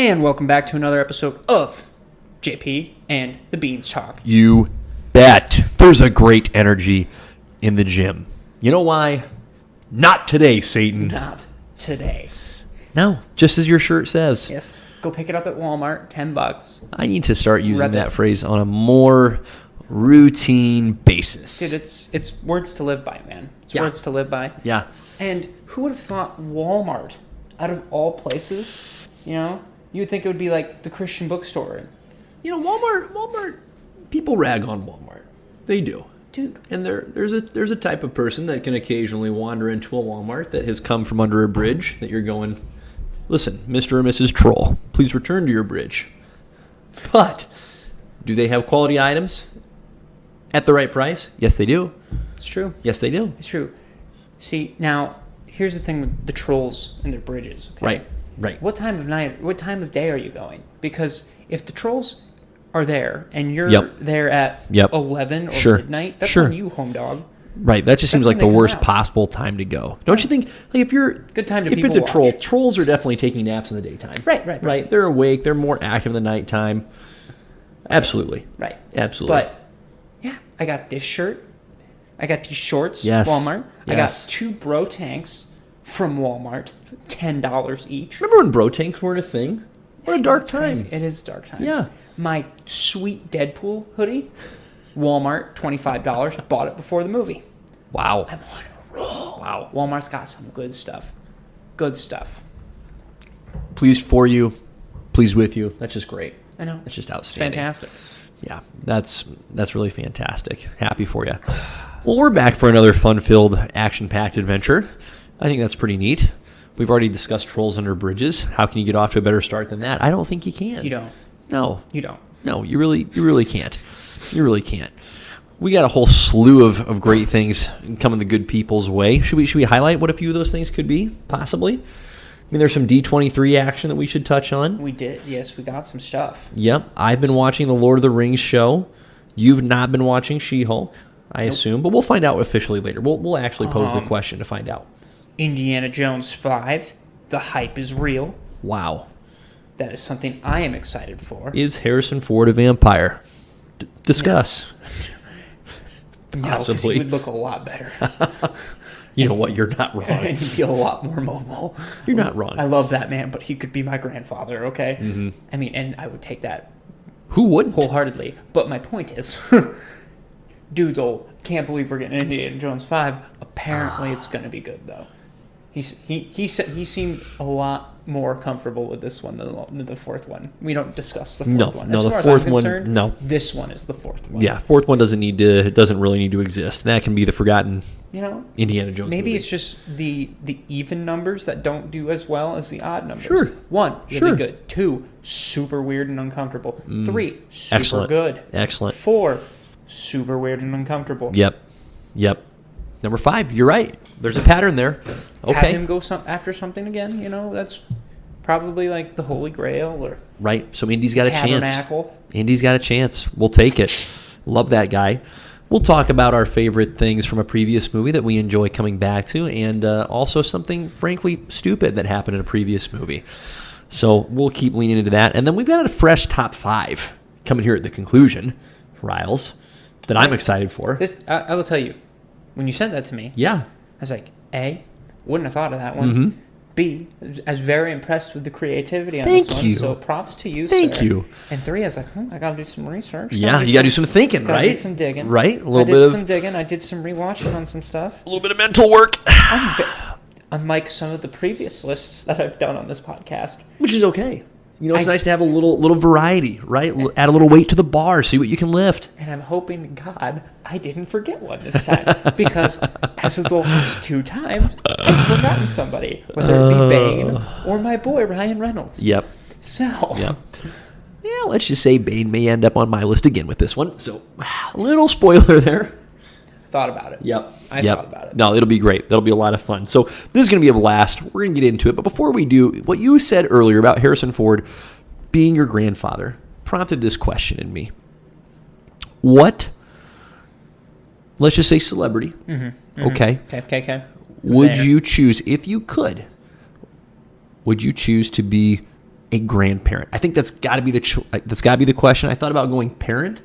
And welcome back to another episode of JP and the Beans Talk. You bet. There's a great energy in the gym. You know why? Not today, Satan. Not today. No, just as your shirt says. Yes. Go pick it up at Walmart, $10. I need to start using that it. phrase on a more routine basis. Dude, it's words to live by, man. It's Yeah. words to live by. Yeah. And who would have thought Walmart, out of all places, you would think it would be like the Christian bookstore. You know, Walmart, people rag on Walmart. They do. Dude. And there's a type of person that can occasionally wander into a Walmart that has come from under a bridge that you're going, listen, Mr. or Mrs. Troll, please return to your bridge. But do they have quality items at the right price? Yes, they do. It's true. Yes, they do. It's true. See, now, here's the thing with the trolls and their bridges. Okay? Right. What time of day are you going? Because if the trolls are there and you're there at 11 or midnight, that's on you, home dog. Right, that just seems like the worst possible time to go. Don't you think? Like if you're good time to if it's a watch. troll, trolls are definitely taking naps in the daytime. Right. They're awake. They're more active in the nighttime. Absolutely. Right. Absolutely. But yeah, I got this shirt. I got these shorts. Yes. Walmart. Yes. I got 2 bro tanks from Walmart, $10 each. Remember when bro tanks weren't a thing? What a dark time. Crazy. It is a dark time. Yeah. My sweet Deadpool hoodie, Walmart, $25. Bought it before the movie. Wow. I'm on a roll. Wow. Walmart's got some good stuff. Good stuff. Pleased for you. Pleased with you. That's just great. I know. That's just outstanding. Fantastic. Yeah, that's really fantastic. Happy for you. Well, we're back for another fun-filled, action-packed adventure. I think that's pretty neat. We've already discussed trolls under bridges. How can you get off to a better start than that? I don't think you can. You don't. No. You don't. No, you really can't. You really can't. We got a whole slew of great things coming the good people's way. Should we highlight what a few of those things could be, possibly? I mean, there's some D23 action that we should touch on. We did. Yes, we got some stuff. Yep. I've been watching the Lord of the Rings show. You've not been watching She-Hulk, I assume, but we'll find out officially later. We'll actually pose the question to find out. Indiana Jones 5. The hype is real. Wow. That is something I am excited for. Is Harrison Ford a vampire? Discuss. No, Possibly. he would look a lot better. You know what? You're not wrong. And he'd be a lot more mobile. You're not wrong. I love that man, but he could be my grandfather, okay? Mm-hmm. I mean, and I would take that Who wouldn't? wholeheartedly. But my point is, dude, can't believe we're getting Indiana Jones 5. Apparently it's going to be good, though. He seemed a lot more comfortable with this one than the fourth one. We don't discuss the fourth one. No, as the far as fourth I'm one. concerned, No, this one is the fourth one. yeah, fourth one doesn't really need to exist. That can be the forgotten. Indiana Jones. Maybe movie. it's just the even numbers that don't do as well as the odd numbers. Sure. 1, really good. 2, super weird and uncomfortable. 3, super Excellent. good. Excellent. 4, super weird and uncomfortable. Yep. Number 5, you're right. There's a pattern there. Okay. Have him go after something again, that's probably like the Holy Grail or Right. So Indy's got a chance. Tabernacle. Indy's got a chance. We'll take it. Love that guy. We'll talk about our favorite things from a previous movie that we enjoy coming back to, and also something, frankly, stupid that happened in a previous movie. So we'll keep leaning into that. And then we've got a fresh top 5 coming here at the conclusion, Riles, that I'm excited for. I will tell you, when you sent that to me, Yeah. I was like, A, wouldn't have thought of that one. Mm-hmm. B, I was very impressed with the creativity on Thank this one. you. So props to you, Thank sir. you. And 3, I was like, I got to do some research. Yeah, you got to do some thinking, Gotta right? do some digging. Right? I did some digging. I did some rewatching on some stuff. A little bit of mental work. Unlike some of the previous lists that I've done on this podcast. Which is okay. It's nice to have a little variety, right? Add a little weight to the bar, see what you can lift. And I'm hoping to God I didn't forget one this time. Because as of the last 2 times, I've forgotten somebody. Whether it be Bane or my boy, Ryan Reynolds. Yep. So. Yep. Yeah, let's just say Bane may end up on my list again with this one. So, little spoiler there. Thought about it. Yep. I thought about it. No, it'll be great. That'll be a lot of fun. So this is going to be a blast. We're going to get into it. But before we do, what you said earlier about Harrison Ford being your grandfather prompted this question in me. What, let's just say celebrity, okay, would you choose, if you could, would you choose to be a grandparent? I think that's got to be the question. I thought about going parent,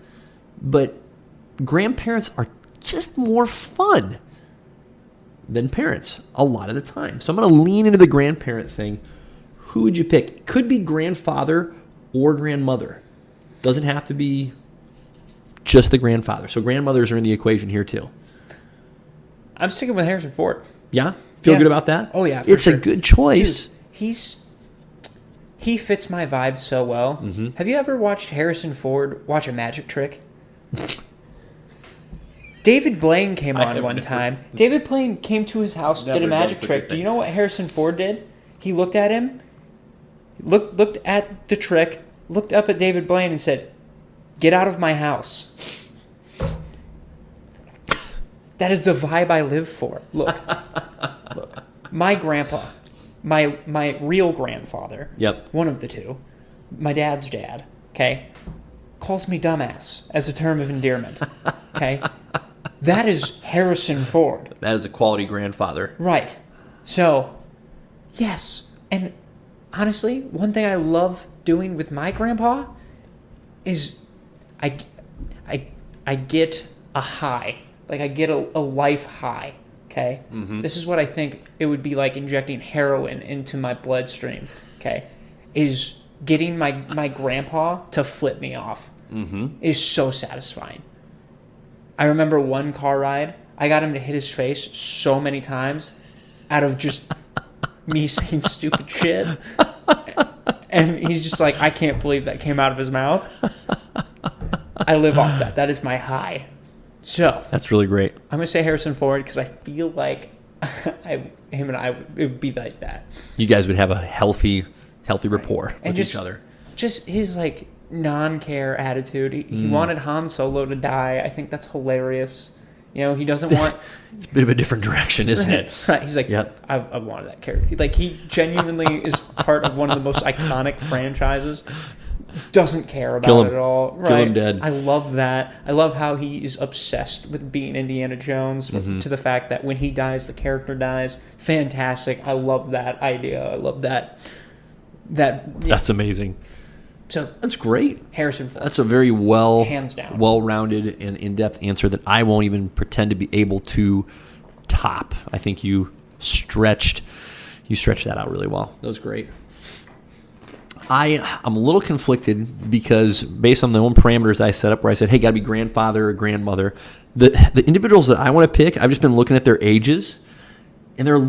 but grandparents are just more fun than parents a lot of the time. So I'm going to lean into the grandparent thing. Who would you pick? Could be grandfather or grandmother. Doesn't have to be just the grandfather. So grandmothers are in the equation here too. I'm sticking with Harrison Ford. Yeah? Feel good about that? Oh, yeah, for It's sure. a good choice. Dude, he fits my vibe so well. Mm-hmm. Have you ever watched Harrison Ford watch a magic trick? David Blaine came on one time. David Blaine came to his house, did a magic trick. Do you know what Harrison Ford did? He looked at him, looked at the trick, looked up at David Blaine and said, "Get out of my house." That is the vibe I live for. Look, my grandpa, my real grandfather, Yep. one of the two, my dad's dad, okay, calls me dumbass as a term of endearment, okay? That is Harrison Ford. That is a quality grandfather. Right. So, yes. And honestly, one thing I love doing with my grandpa is I get a high. Like, I get a life high, okay? Mm-hmm. This is what I think it would be like injecting heroin into my bloodstream, okay? Is getting my grandpa to flip me off is so satisfying. I remember one car ride, I got him to hit his face so many times out of just me saying stupid shit. And he's just like, I can't believe that came out of his mouth. I live off that. That is my high. So That's really great. I'm gonna say Harrison Ford because I feel like him and I it would be like that. You guys would have a healthy rapport And with just, each other. Just his like non-care attitude. He wanted Han Solo to die. I think that's hilarious. You know, he doesn't want. It's a bit of a different direction, isn't it? Right. He's like, Yep. I wanted that character. Like, he genuinely is part of one of the most iconic franchises. Doesn't care about Kill him. it at all. Kill Right. him dead. I love that. I love how he is obsessed with being Indiana Jones to the fact that when he dies, the character dies. Fantastic. I love that idea. I love that. Yeah. That's amazing. So That's great. Harrison Ford. That's a very Hands down. well-rounded and in-depth answer that I won't even pretend to be able to top. I think you stretched that out really well. That was great. I'm a little conflicted because based on the own parameters I set up where I said, hey, got to be grandfather or grandmother, the individuals that I want to pick, I've just been looking at their ages, and they're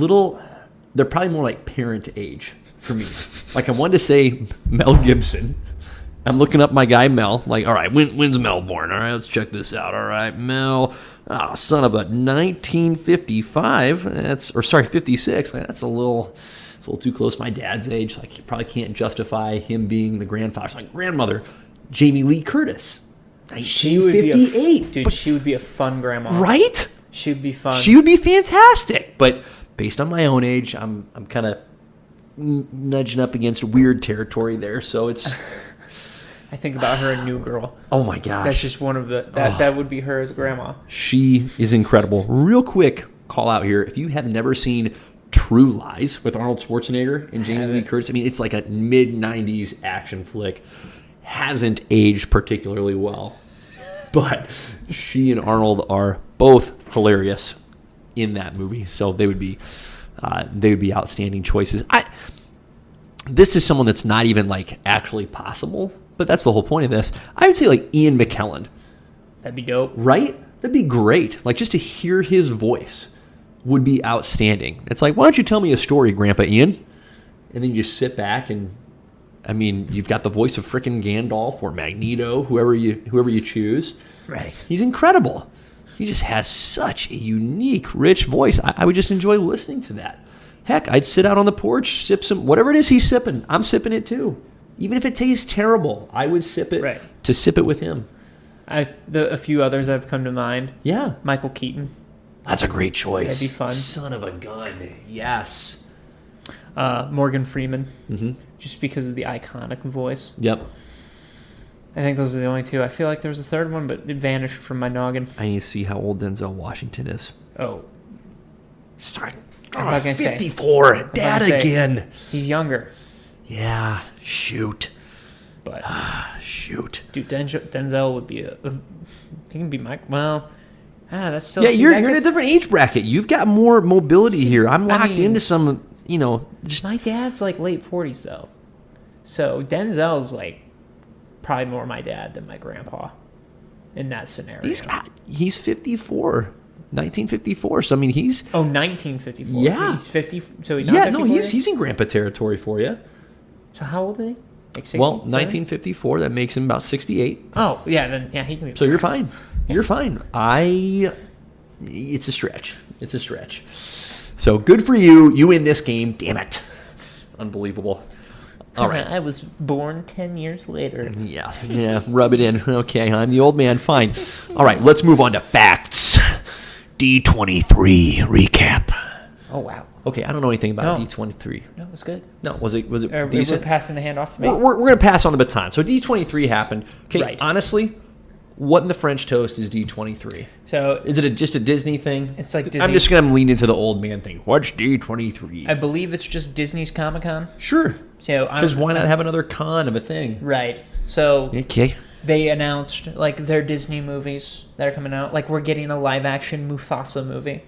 probably more like parent age for me. Like, I wanted to say Mel Gibson. I'm looking up my guy Mel. Like, all right, when's Mel born? All right, let's check this out. All right, Mel, son of a 1955. 56. That's a little too close to my dad's age. Like, you probably can't justify him being the grandfather. So, like, grandmother, Jamie Lee Curtis, She would be 1958. she would be a fun grandma. Right? She would be fun. She would be fantastic. But based on my own age, I'm kind of nudging up against weird territory there. So it's. I think about her in New Girl. Oh my gosh. That's just one of that would be her as grandma. She is incredible. Real quick call out here. If you have never seen True Lies with Arnold Schwarzenegger and Jamie Lee Curtis, I mean, it's like a mid-90s action flick. Hasn't aged particularly well. But she and Arnold are both hilarious in that movie. So they would be outstanding choices. This is someone that's not even like actually possible, but that's the whole point of this. I would say like Ian McKellen. That'd be dope. Right? That'd be great. Like, just to hear his voice would be outstanding. It's like, why don't you tell me a story, Grandpa Ian? And then you just sit back and, I mean, you've got the voice of frickin' Gandalf or Magneto, whoever you choose. Right. He's incredible. He just has such a unique, rich voice. I would just enjoy listening to that. Heck, I'd sit out on the porch, sip some, whatever it is he's sipping, I'm sipping it too. Even if it tastes terrible, I would sip it to sip it with him. A few others that have come to mind. Yeah. Michael Keaton. That's a great choice. That'd be fun. Son of a gun. Yes. Morgan Freeman. Mm-hmm. Just because of the iconic voice. Yep. I think those are the only two. I feel like there was a third one, but it vanished from my noggin. I need to see how old Denzel Washington is. Oh. Sorry. I'm not gonna 54. say. Dad again. He's younger. Yeah, shoot. But Shoot. dude, Denzel would be he can be Mike. Well, that's still Yeah, you're in a different age bracket. You've got more mobility here. I'm locked into some, just my dad's like late 40s though, so Denzel's like probably more my dad than my grandpa in that scenario. he's 54, 1954. So I mean, he's 1954. Yeah. He's 50. So he's not 54 yet? he's in grandpa territory for you. So how old is he? Like 60, Well, 70? 1954. That makes him about 68. Oh yeah, then yeah, he can be. So you're fine. You're fine. It's a stretch. It's a stretch. So good for you. You win this game. Damn it. Unbelievable. All right. I was born 10 years later. Yeah. Rub it in. Okay, I'm the old man. Fine. All right. Let's move on to facts. D23 recap. Oh wow. Okay, I don't know anything about No. D23. No, it was good. No, was it We're decent? passing the hand off to me. We're going to pass on the baton. So D23 happened. Okay, Right. Honestly, what in the French toast is D23? So Is it just a Disney thing? it's like Disney. I'm just going to lean into the old man thing. What's D23? I believe it's just Disney's Comic Con. Sure. So Because why not have another con of a thing? Right. So Okay. they announced like their Disney movies that are coming out. Like we're getting a live action Mufasa movie.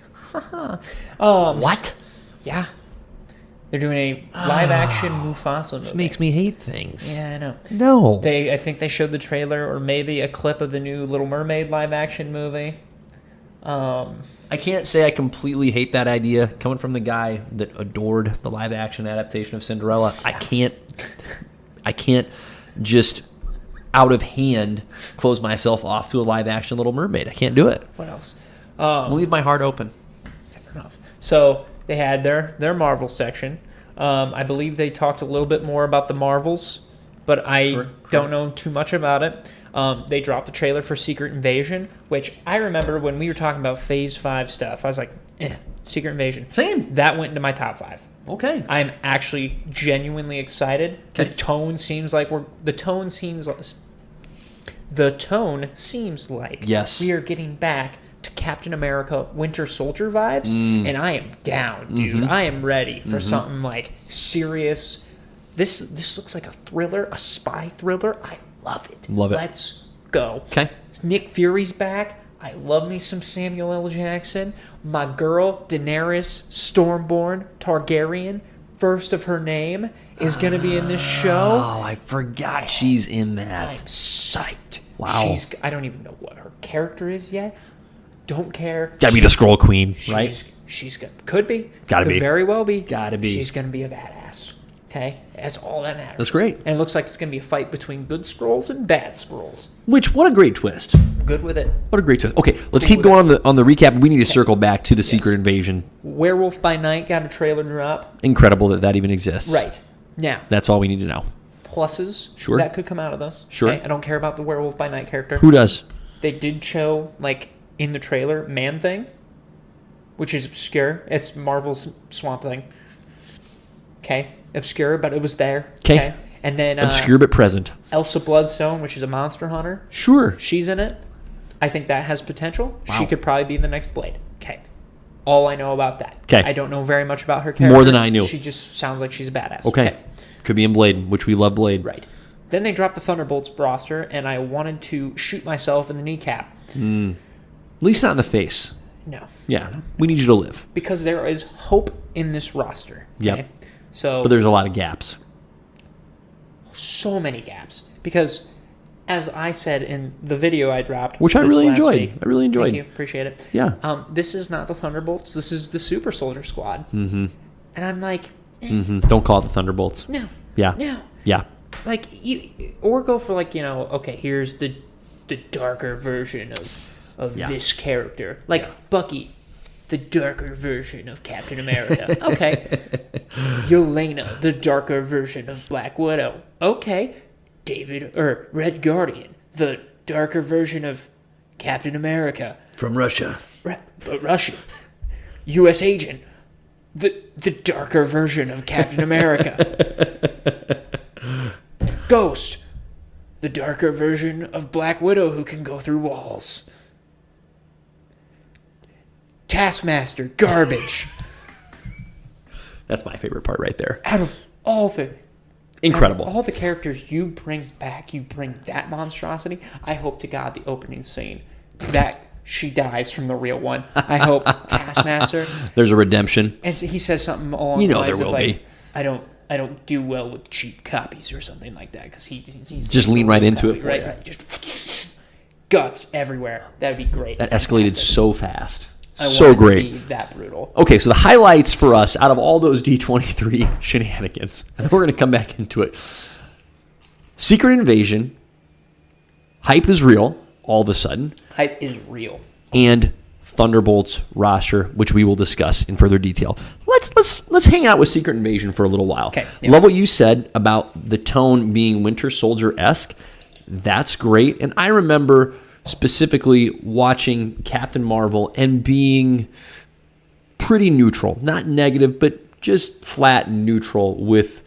What? Yeah. They're doing a live action Mufasa movie. This makes me hate things. Yeah, I know. No. I think they showed the trailer or maybe a clip of the new Little Mermaid live action movie. I can't say I completely hate that idea. Coming from the guy that adored the live action adaptation of Cinderella, I can't just out of hand close myself off to a live action Little Mermaid. I can't do it. What else? I'll leave my heart open. Fair enough. So they had their Marvel section. I believe they talked a little bit more about the Marvels, but I don't know too much about it. They dropped the trailer for Secret Invasion, which I remember when we were talking about Phase 5 stuff, I was like, Secret Invasion. Same. That went into my top 5. Okay. I'm actually genuinely excited. Okay. The tone seems like Yes. we are getting back to Captain America Winter Soldier vibes, and I am down, dude. I am ready for something like serious. This looks like a thriller, a spy thriller. I love it. Love it. Let's go. Okay. Nick Fury's back. I love me some Samuel L. Jackson. My girl, Daenerys Stormborn Targaryen, first of her name, is going to be in this show. Oh, I forgot she's in that. I'm psyched. Wow. I don't even know what her character is yet. Don't care. Gotta be the Scroll Queen, right? She's could be. Gotta could be. Very well be. Gotta be. She's going to be a badass. Okay? That's all that matters. That's great. And it looks like it's going to be a fight between good Skrulls and bad Skrulls. Which, what a great twist. Good with it. What a great twist. Okay, let's keep going on the recap. We need to circle back to the Secret Invasion. Werewolf by Night got a trailer drop. Incredible that even exists. Right. Now, That's all we need to know. pluses Sure. that could come out of this. Sure. Okay? I don't care about the Werewolf by Night character. Who does? They did show, like, in the trailer, Man-Thing, which is obscure. It's Marvel's Swamp Thing. Okay? Obscure, but it was there. 'Kay. And then Obscure but present. Elsa Bloodstone, which is a monster hunter. Sure. She's in it. I think that has potential. Wow. She could probably be the next Blade. Okay. All I know about that. 'Kay. I don't know very much about her character. More than I knew. She just sounds like she's a badass. Okay. Could be in Blade, which we love Blade. Right. Then they dropped the Thunderbolts roster, and I wanted to shoot myself in the kneecap. At least not in the face. No. Yeah. We need you to live. Because there is hope in this roster. Okay? Yep. So But there's a lot of gaps. so many gaps. Because as I said in the video I dropped, Which I this really last enjoyed. week- I really enjoyed. Thank you. Appreciate it. Yeah. This is not the Thunderbolts. This is the Super Soldier Squad. Mm-hmm. And I'm like, Don't call it the Thunderbolts. no. Yeah. No. Yeah. Like, or go for like, okay, here's the darker version of Yeah. this character. Like Bucky, the darker version of Captain America. Okay. Yelena, the darker version of Black Widow. Okay. Red Guardian, the darker version of Captain America. From Russia. But Russia. U.S. Agent, the darker version of Captain America. Ghost, the darker version of Black Widow who can go through walls. Taskmaster, garbage. That's my favorite part right there. Out of all of it, Incredible. All the characters you bring back, you bring that monstrosity. I hope to God the opening scene that she dies from the real one. I hope Taskmaster. There's a redemption. And so he says something along the there lines of will like, be. I don't do well with cheap copies or something like that because he's just lean right into it for right, you. right, just guts everywhere. That'd be great. That escalated so fast. I So want it to great. be that brutal. Okay, so the highlights for us out of all those D23 shenanigans, and then we're going to come back into it. Secret Invasion, hype is real all of a sudden, Hype is real. and Thunderbolts roster, which we will discuss in further detail. Let's hang out with Secret Invasion for a little while. Okay, yeah. Love what you said about the tone being Winter Soldier-esque. That's great, and I remember specifically watching Captain Marvel and being pretty neutral, not negative, but just flat neutral with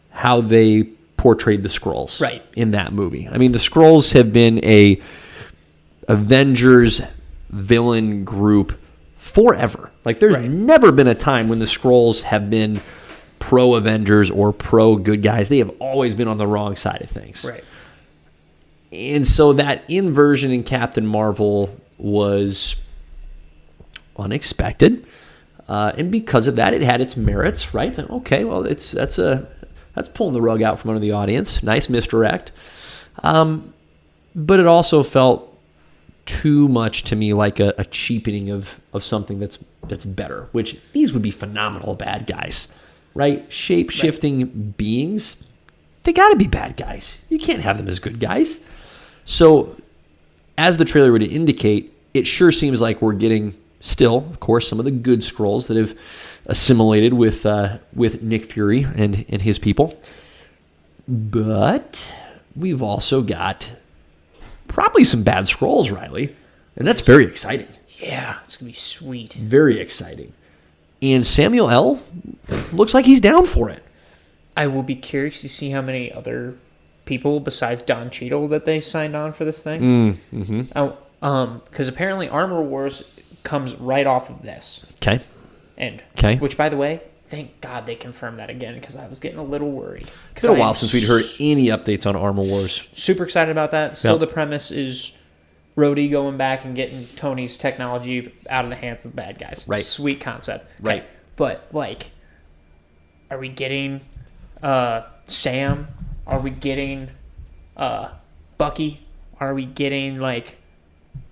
how they portrayed the Skrulls Right. in that movie. I mean, the Skrulls have been a Avengers villain group forever. Like, there's Right. never been a time when the Skrulls have been pro-Avengers or pro-good guys. They have always been on the wrong side of things. Right. And so that inversion in Captain Marvel was unexpected. And because of that, it had its merits, right? Okay, well, that's pulling the rug out from under the audience. Nice misdirect. But it also felt too much to me like a cheapening of something that's better, which these would be phenomenal bad guys, right? Shape-shifting beings, they got to be bad guys. You can't have them as good guys. So, as the trailer would indicate, it sure seems like we're getting still, of course, some of the good Skrulls that have assimilated with Nick Fury and his people. But we've also got probably some bad Skrulls, Riley. And that's very exciting. Yeah, it's going to be sweet. Very exciting. And Samuel L. looks like he's down for it. I will be curious to see how many other people besides Don Cheadle that they signed on for this thing. Because apparently Armor Wars comes right off of this. Okay. And which, by the way, thank God they confirmed that again because I was getting a little worried. It's been a while since we'd heard any updates on Armor Wars. Super excited about that. Still, Yep. the premise is Rhodey going back and getting Tony's technology out of the hands of the bad guys. Right. Sweet concept. Right. But, like, are we getting Sam? Are we getting Bucky? Are we getting, like,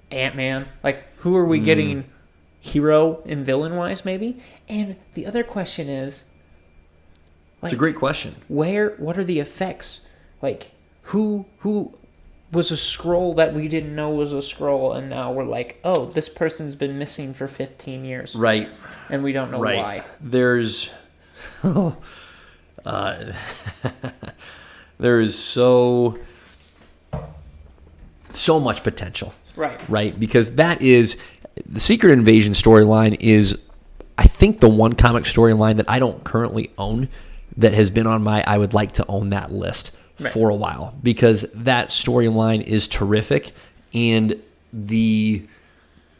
Ant-Man? Like, who are we getting hero and villain-wise, maybe? And the other question is... It's a great question. What are the effects? Like, who was a Skrull that we didn't know was a Skrull, and now we're like, oh, this person's been missing for 15 years. Right. And we don't know why. There's... there is so much potential. Right? Because that is... The Secret Invasion storyline is, I think, the one comic storyline that I don't currently own that has been on my I would like to own that list for a while. Because that storyline is terrific, and the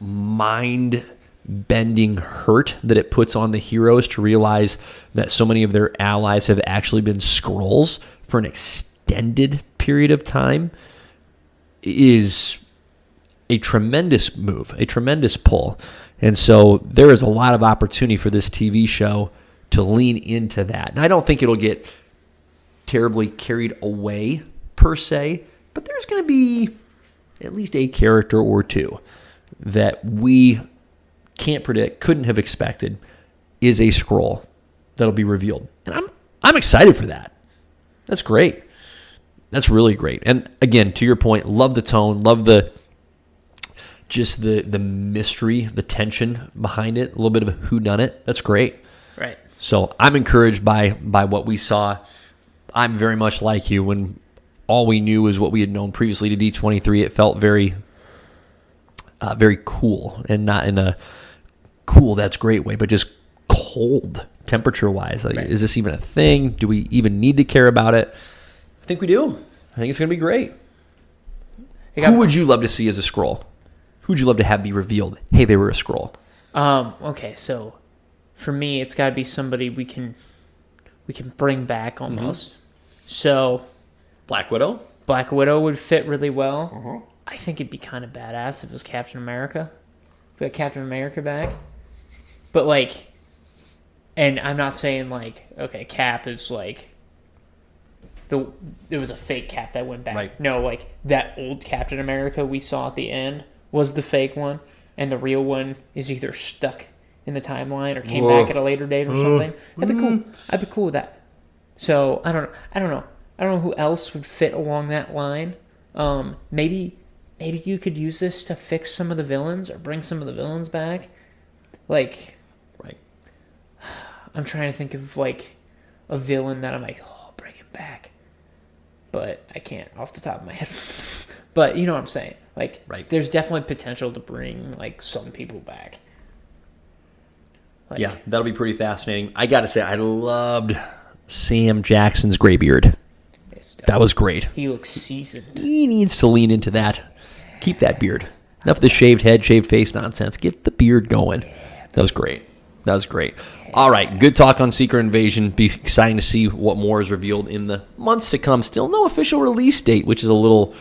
mind-bending hurt that it puts on the heroes to realize that so many of their allies have actually been Skrulls for an extended period of time is a tremendous move, a tremendous pull. And so there is a lot of opportunity for this TV show to lean into that. And I don't think it'll get terribly carried away per se, but there's going to be at least a character or two that we can't predict, couldn't have expected, is a Skrull that'll be revealed. And I'm excited for that. That's great. That's really great. And again, to your point, love the tone, love the mystery, the tension behind it, a little bit of a whodunit. That's great. Right. So I'm encouraged by what we saw. I'm very much like you. When all we knew was what we had known previously to D23, it felt very, very cool, and not in a cool, that's great way, but just cold temperature-wise. Like, is this even a thing? Do we even need to care about it? I think we do. I think it's going to be great. Who would you love to see as a Skrull? Who would you love to have be revealed? Hey, they were a Skrull. Okay, so for me, it's got to be somebody we can bring back almost. So Black Widow. Black Widow would fit really well. Uh-huh. I think it'd be kind of badass if it was Captain America. If we got Captain America back. But, like, and I'm not saying, like, okay, Cap is, like, it was a fake Cap that went back. Right. No, like, that old Captain America we saw at the end was the fake one, and the real one is either stuck in the timeline or came back at a later date or something. That'd be cool. I'd be cool with that. So, I don't know. I don't know who else would fit along that line. Maybe you could use this to fix some of the villains or bring some of the villains back. Like, Right. I'm trying to think of, like, a villain that I'm like, oh, bring him back. But I can't off the top of my head. But you know what I'm saying. Like, Right. There's definitely potential to bring, like, some people back. Like, Yeah, that'll be pretty fascinating. I got to say, I loved Sam Jackson's gray beard. That was great. He looks seasoned. He needs to lean into that. Keep that beard. Enough of the shaved head, shaved face nonsense. Get the beard going. That was great. All right, good talk on Secret Invasion. Be exciting to see what more is revealed in the months to come. Still no official release date, which is a little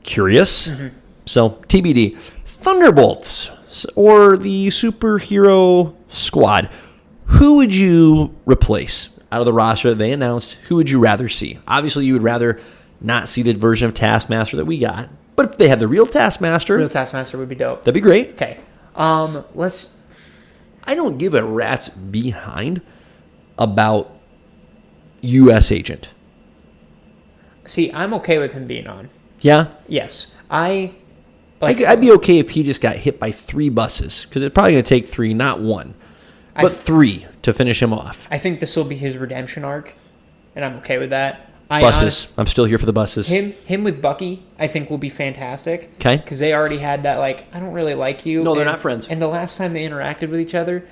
curious. Mm-hmm. So, TBD. Thunderbolts, or the superhero squad. Who would you replace out of the roster that they announced? Who would you rather see? Obviously, you would rather not see the version of Taskmaster that we got. But if they had the real Taskmaster, would be dope. that'd be great. Okay. I don't give a rat's behind about U.S. Agent. See, I'm okay with him being on. Yeah? Yes. I'd be okay if he just got hit by 3 buses, because it's probably going to take 3, not 1, but 3 to finish him off. I think this will be his redemption arc, and I'm okay with that. Buses. I'm still here for the buses. Him with Bucky, I think, will be fantastic. Okay. Because they already had that, like, I don't really like you. No, they're not friends. And the last time they interacted with each other,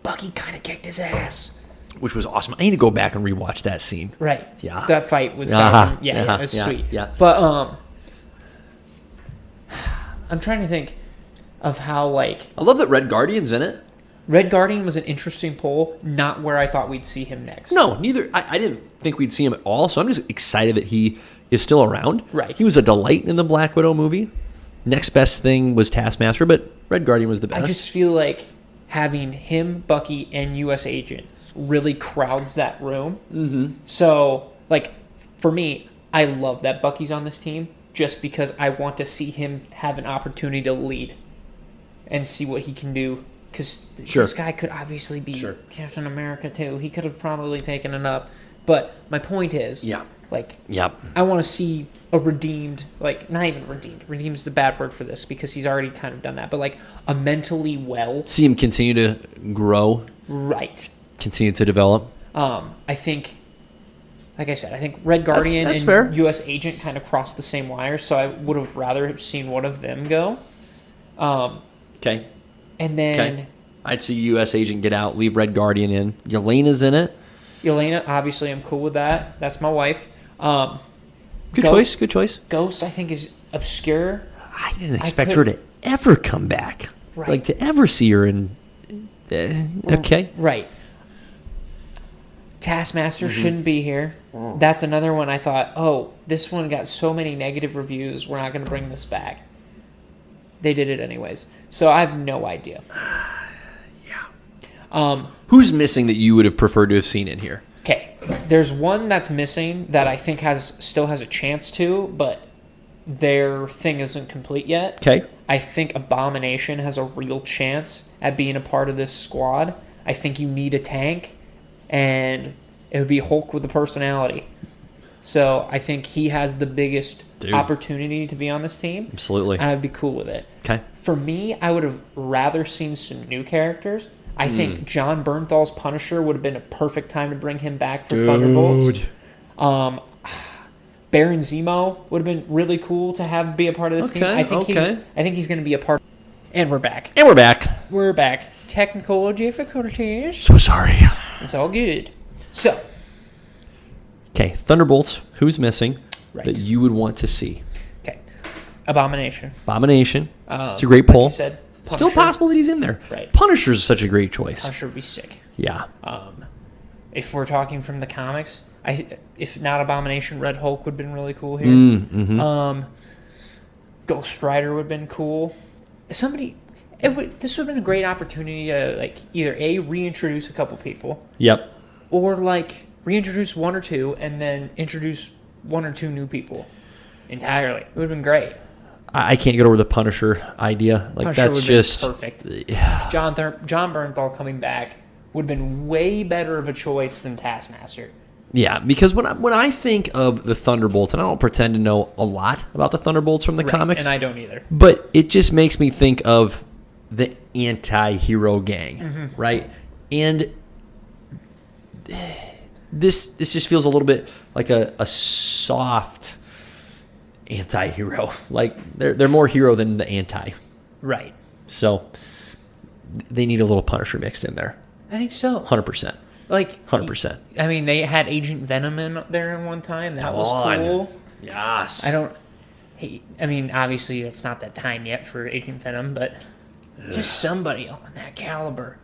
Bucky kind of kicked his ass. Which was awesome. I need to go back and rewatch that scene. Right. Yeah. That fight with Uh-huh. Falcon. Yeah, it's sweet. Yeah. But, I'm trying to think of how, like... I love that Red Guardian's in it. Red Guardian was an interesting pull, not where I thought we'd see him next. No, neither. I didn't think we'd see him at all, so I'm just excited that he is still around. Right. He was a delight in the Black Widow movie. Next best thing was Taskmaster, but Red Guardian was the best. I just feel like having him, Bucky, and U.S. Agent really crowds that room. Mm-hmm. So, like, for me, I love that Bucky's on this team just because I want to see him have an opportunity to lead and see what he can do. Because this guy could obviously be Captain America, too. He could have probably taken it up. But my point is, I want to see a redeemed, like, not even redeemed. Redeemed's the bad word for this because he's already kind of done that. But, like, a mentally well. See him continue to grow. Right. Continue to develop. I think, like I said, I think Red Guardian that's and fair. U.S. Agent kind of crossed the same wire. So I would have rather seen one of them go. Okay. And then I'd see U.S. Agent get out, leave Red Guardian in. Yelena's in it. Yelena, obviously, I'm cool with that. That's my wife. Good choice. Ghost, I think, is obscure. I didn't expect her to ever come back. Right. Like, to ever see her in... okay. Right. Taskmaster shouldn't be here. That's another one I thought, this one got so many negative reviews, we're not going to bring this back. They did it anyways. So I have no idea. Who's missing that you would have preferred to have seen in here? Okay. There's one that's missing that I think still has a chance to, but their thing isn't complete yet. Okay. I think Abomination has a real chance at being a part of this squad. I think you need a tank, and it would be Hulk with a personality. So I think he has the biggest opportunity to be on this team. Absolutely. And I'd be cool with it. Okay. For me, I would have rather seen some new characters. I think John Bernthal's Punisher would have been a perfect time to bring him back for Thunderbolts. Baron Zemo would have been really cool to be a part of this team. I think he's going to be a part. And we're back. We're back. Technical difficulties. So sorry. It's all good. So. Okay, Thunderbolts. Who's missing that you would want to see? Okay. Abomination. It's a great pull. Like you said, still possible that he's in there. Right. Punisher's such a great choice. Punisher would be sick. Yeah. If we're talking from the comics, if not Abomination, Red Hulk would have been really cool here. Ghost Rider would have been cool. This would have been a great opportunity to like either reintroduce a couple people. Yep. Or like reintroduce one or two and then introduce one or two new people entirely. It would have been great. I can't get over the Punisher idea. Like Punisher that's just perfect. Yeah. John Bernthal coming back would have been way better of a choice than Taskmaster. Yeah, because when I think of the Thunderbolts, and I don't pretend to know a lot about the Thunderbolts from the comics, and I don't either. But it just makes me think of the anti-hero gang, right? And this just feels a little bit like a soft anti-hero. Like they're more hero than the anti. Right. So they need a little Punisher mixed in there. I think so. 100%. Like 100%. I mean, they had Agent Venom in there in one time. That was cool. Yes. I mean, obviously it's not that time yet for Agent Venom, but just somebody on that caliber.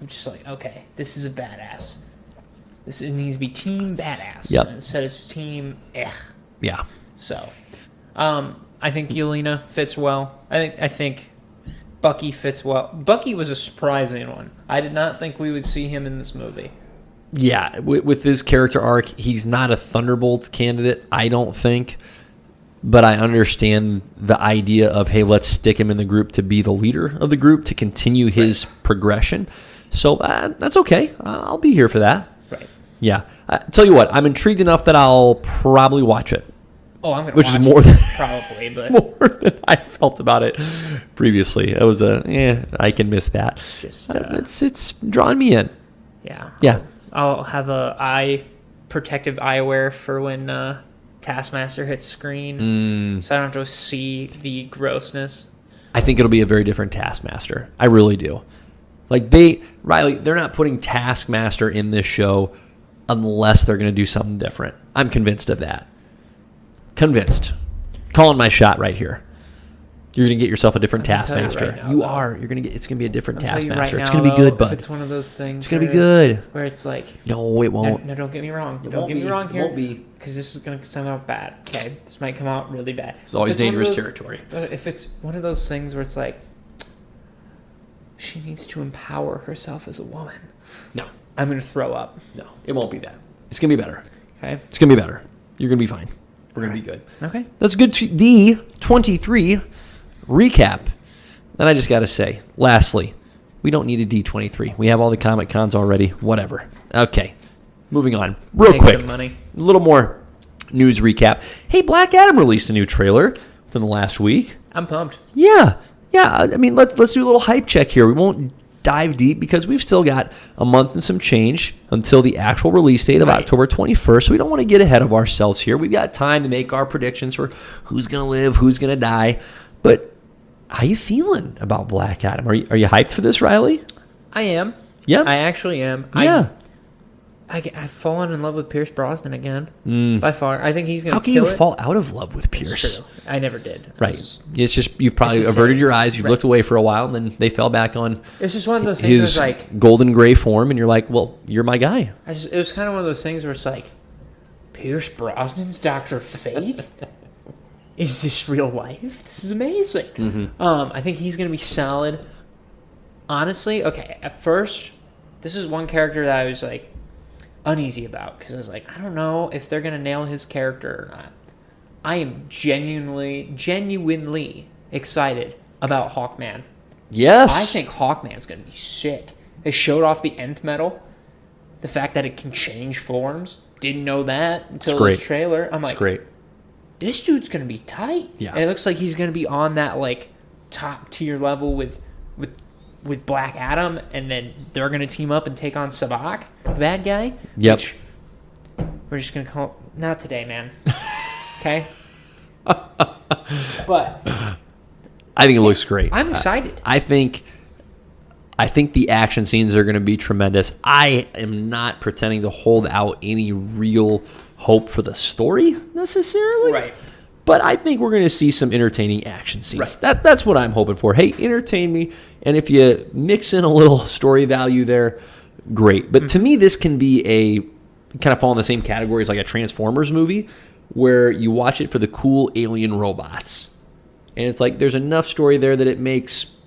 I'm just like, okay, this is a badass. It needs to be team badass instead of team Yeah. So, I think Yelena fits well. I think Bucky fits well. Bucky was a surprising one. I did not think we would see him in this movie. Yeah, with his character arc, he's not a Thunderbolts candidate, I don't think. But I understand the idea of, hey, let's stick him in the group to be the leader of the group, to continue his progression. So that's okay. I'll be here for that. Right. Yeah. Tell you what, I'm intrigued enough that I'll probably watch it. Oh, I'm going to watch it. Which is more than probably, but more than I felt about it previously. It was I can miss that. Just it's drawing me in. Yeah. Yeah. I'll have protective eyewear for when Taskmaster hits screen, so I don't have to see the grossness. I think it'll be a very different Taskmaster. I really do. Like Riley, they're not putting Taskmaster in this show unless they're going to do something different. I'm convinced of that. Convinced. Calling my shot right here. You're going to get yourself a different Taskmaster. Right now, you are. You're going to get. It's going to be a different Taskmaster. Right it's now, going to be good, bud. If it's one of those things. It's going to be good. Where it's like. No, it won't. No, don't get me wrong. Don't get me wrong here. It won't be. Because this is going to come out bad. Okay, this might come out really bad. It's always dangerous territory. If it's one of those things where it's like, she needs to empower herself as a woman. No. I'm going to throw up. No, it won't be that. It's going to be better. Okay. It's going to be better. You're going to be fine. We're going to be good. Okay. That's good. The 23 recap. Then I just got to say, lastly, we don't need a D23. We have all the Comic Cons already. Whatever. Okay. Moving on. Real quick. Some money. A little more news recap. Hey, Black Adam released a new trailer within the last week. I'm pumped. Yeah. I mean, let's do a little hype check here. We won't dive deep because we've still got a month and some change until the actual release date of October 21st. So we don't want to get ahead of ourselves here. We've got time to make our predictions for who's going to live, who's going to die. But how you feeling about Black Adam? Are you hyped for this, Riley? I am. Yeah. I actually am. Yeah. I've fallen in love with Pierce Brosnan again. By far. I think he's going to How can you fall out of love with Pierce? It's true. I never did. Right. It's just you've probably averted your eyes. You've looked away for a while, and then they fell back on it's just one of those things his where it's like, golden gray form, and you're like, well, you're my guy. It was kind of one of those things where it's like, Pierce Brosnan's Dr. Fate? Is this real life? This is amazing. Mm-hmm. I think he's going to be solid. Honestly, okay, at first, this is one character that I was like uneasy about because I was like, I don't know if they're going to nail his character or not. I am genuinely excited about Hawkman. Yes. I think Hawkman's going to be sick. They showed off the Nth metal. The fact that it can change forms. Didn't know that until this trailer. I'm like, great. This dude's going to be tight. Yeah. And it looks like he's going to be on that like top tier level with Black Adam, and then they're going to team up and take on Sabak, the bad guy. Yep. Which we're just going to call... Not today, man. Okay? But... I think it looks great. I'm excited. I think the action scenes are going to be tremendous. I am not pretending to hold out any real hope for the story necessarily. Right. But I think we're going to see some entertaining action scenes. Right. That's what I'm hoping for. Hey, entertain me. And if you mix in a little story value there, great. But to me, this can be a kind of fall in the same category as like a Transformers movie, where you watch it for the cool alien robots. And it's like there's enough story there that it makes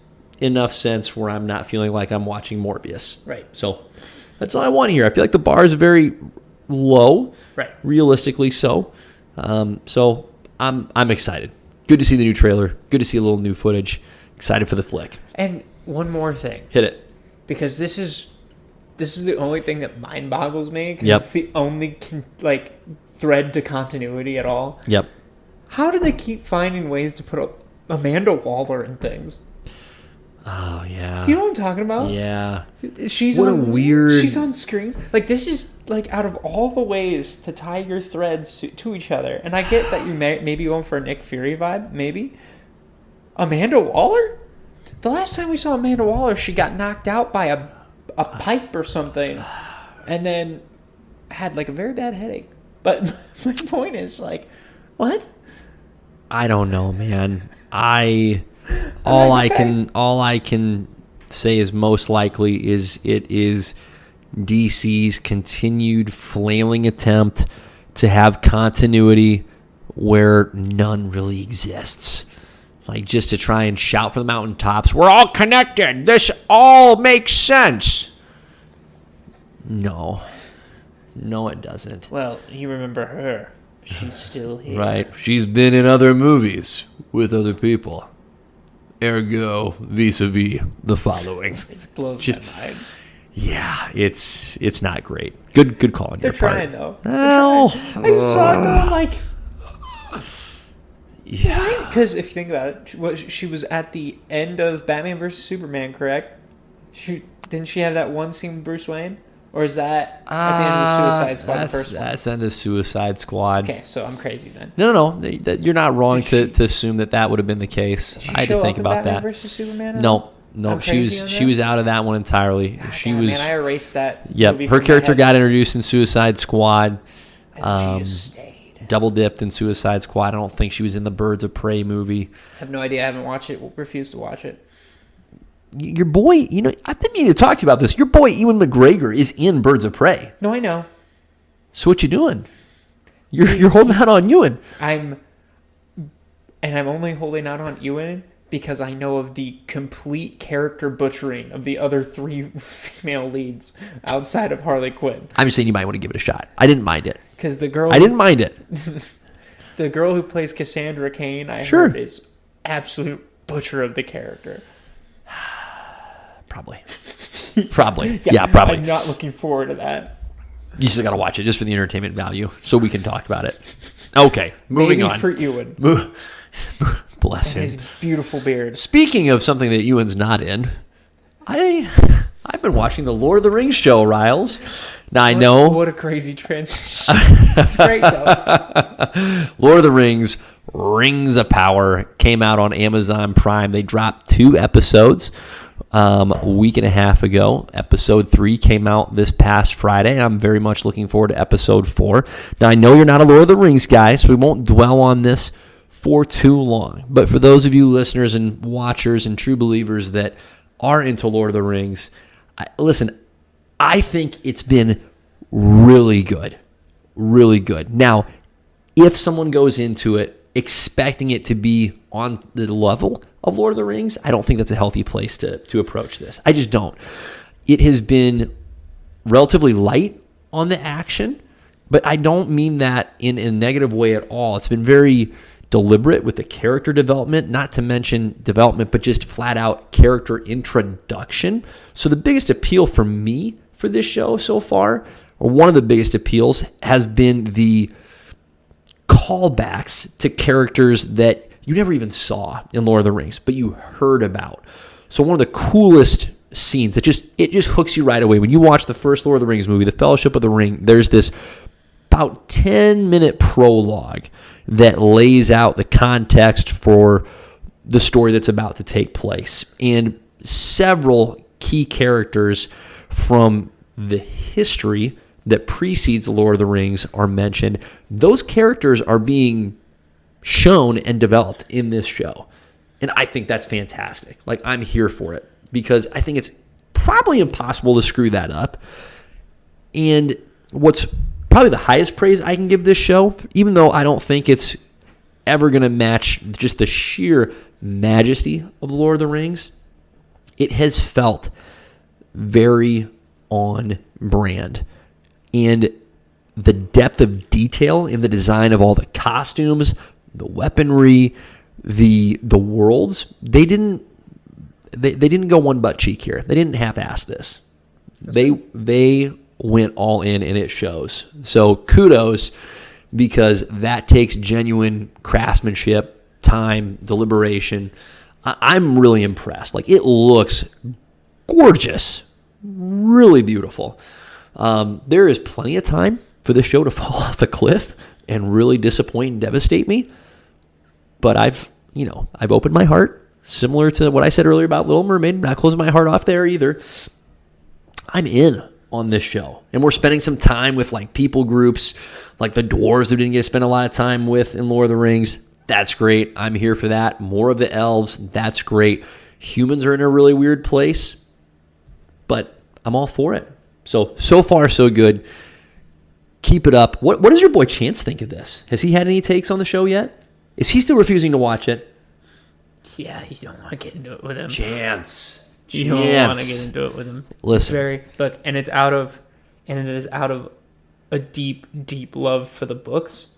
enough sense where I'm not feeling like I'm watching Morbius. Right. So that's all I want here. I feel like the bar is very low, Right. realistically so. So I'm excited. Good to see the new trailer. Good to see a little new footage. Excited for the flick. And one more thing. Hit it. Because this is the only thing that mind boggles me. 'Cause Yep. it's the only thread to continuity at all. Yep. How do they keep finding ways to put Amanda Waller in things? Oh, yeah. Do you know what I'm talking about? Yeah. She's What a weird... She's on screen. Like, this is, like, out of all the ways to tie your threads to each other, and I get that you maybe going for a Nick Fury vibe, maybe. Amanda Waller? The last time we saw Amanda Waller, she got knocked out by a pipe or something, and then had, like, a very bad headache. But my point is, like, what? I don't know, man. All I can say is most likely is it is DC's continued flailing attempt to have continuity where none really exists. Like, just to try and shout from the mountaintops, we're all connected. This all makes sense. No, it doesn't. Well, you remember her. She's still here. Right. She's been in other movies with other people. Ergo, vis-a-vis the following. It blows Just- my mind. Yeah, it's not great. Good call on They're your part. trying, though. Well, I just saw it, though, I'm like... yeah. Because if you think about it, she was at the end of Batman vs. Superman, correct? Didn't she have that one scene with Bruce Wayne? Or is that at the end of the Suicide Squad, the first one? That's end of Suicide Squad. Okay, so I'm crazy then. No. You're not wrong to assume that would have been the case. Did she I had show to think up in about Batman that. vs. Superman? at all? No. I'm She crazy on was that? out of that one entirely. She God, was. Man, I erased that. Yep. movie Her from my character head, got introduced in Suicide Squad. and she just stayed. Double dipped in Suicide Squad. I don't think she was in the Birds of Prey movie. I have no idea. I haven't watched it. Refused to watch it. Your boy, I've been meaning to talk to you about this. Your boy Ewan McGregor is in Birds of Prey. No, I know. So what you doing? You're holding out on Ewan. I'm only holding out on Ewan because I know of the complete character butchering of the other three female leads outside of Harley Quinn. I'm just saying you might want to give it a shot. I didn't mind it. Because the girl, I didn't mind it. the girl who plays Cassandra Cain, I Sure. heard is absolute butcher of the character. Probably. Yeah, probably. I'm not looking forward to that. You still got to watch it just for the entertainment value so we can talk about it. Okay, moving Maybe on. for Ewan Bless and him. his beautiful beard. Speaking of something that Ewan's not in, I've been watching the Lord of the Rings show, Riles. Now, I know What a crazy transition. It's great, though. Lord of the Rings, Rings of Power, came out on Amazon Prime. They dropped 2 episodes a week and a half ago. Episode 3 came out this past Friday. I'm very much looking forward to episode 4. Now, I know you're not a Lord of the Rings guy, so we won't dwell on this for too long. But for those of you listeners and watchers and true believers that are into Lord of the Rings, listen, I think it's been really good. Really good. Now, if someone goes into it expecting it to be on the level of Lord of the Rings, I don't think that's a healthy place to approach this. I just don't. It has been relatively light on the action, but I don't mean that in a negative way at all. It's been very deliberate with the character development, not to mention development, but just flat out character introduction. So the biggest appeal for me for this show so far, or one of the biggest appeals, has been the callbacks to characters that you never even saw in Lord of the Rings, but you heard about. So one of the coolest scenes that just hooks you right away. When you watch the first Lord of the Rings movie, The Fellowship of the Ring, there's this about 10-minute prologue that lays out the context for the story that's about to take place. And several key characters from the history that precedes The Lord of the Rings are mentioned. Those characters are being shown and developed in this show. And I think that's fantastic. Like, I'm here for it because I think it's probably impossible to screw that up. And what's probably the highest praise I can give this show, even though I don't think it's ever going to match just the sheer majesty of The Lord of the Rings. It has felt very on brand. And the depth of detail in the design of all the costumes, the weaponry, the worlds, they didn't go one butt cheek here. They didn't half-ass this. They went all in, and it shows. So kudos, because that takes genuine craftsmanship, time, deliberation. I'm really impressed. Like, it looks gorgeous, really beautiful. There is plenty of time for this show to fall off a cliff and really disappoint and devastate me. But I've opened my heart, similar to what I said earlier about Little Mermaid. Not closing my heart off there either. I'm in on this show, and we're spending some time with like people groups, like the dwarves who didn't get to spend a lot of time with in Lord of the Rings. That's great. I'm here for that. More of the elves. That's great. Humans are in a really weird place, but I'm all for it. So far, so good. Keep it up. What does your boy Chance think of this? Has he had any takes on the show yet? Is he still refusing to watch it? Yeah, you don't want to get into it with him. Chance. You don't want to get into it with him. Listen. And it is out of a deep, deep love for the books,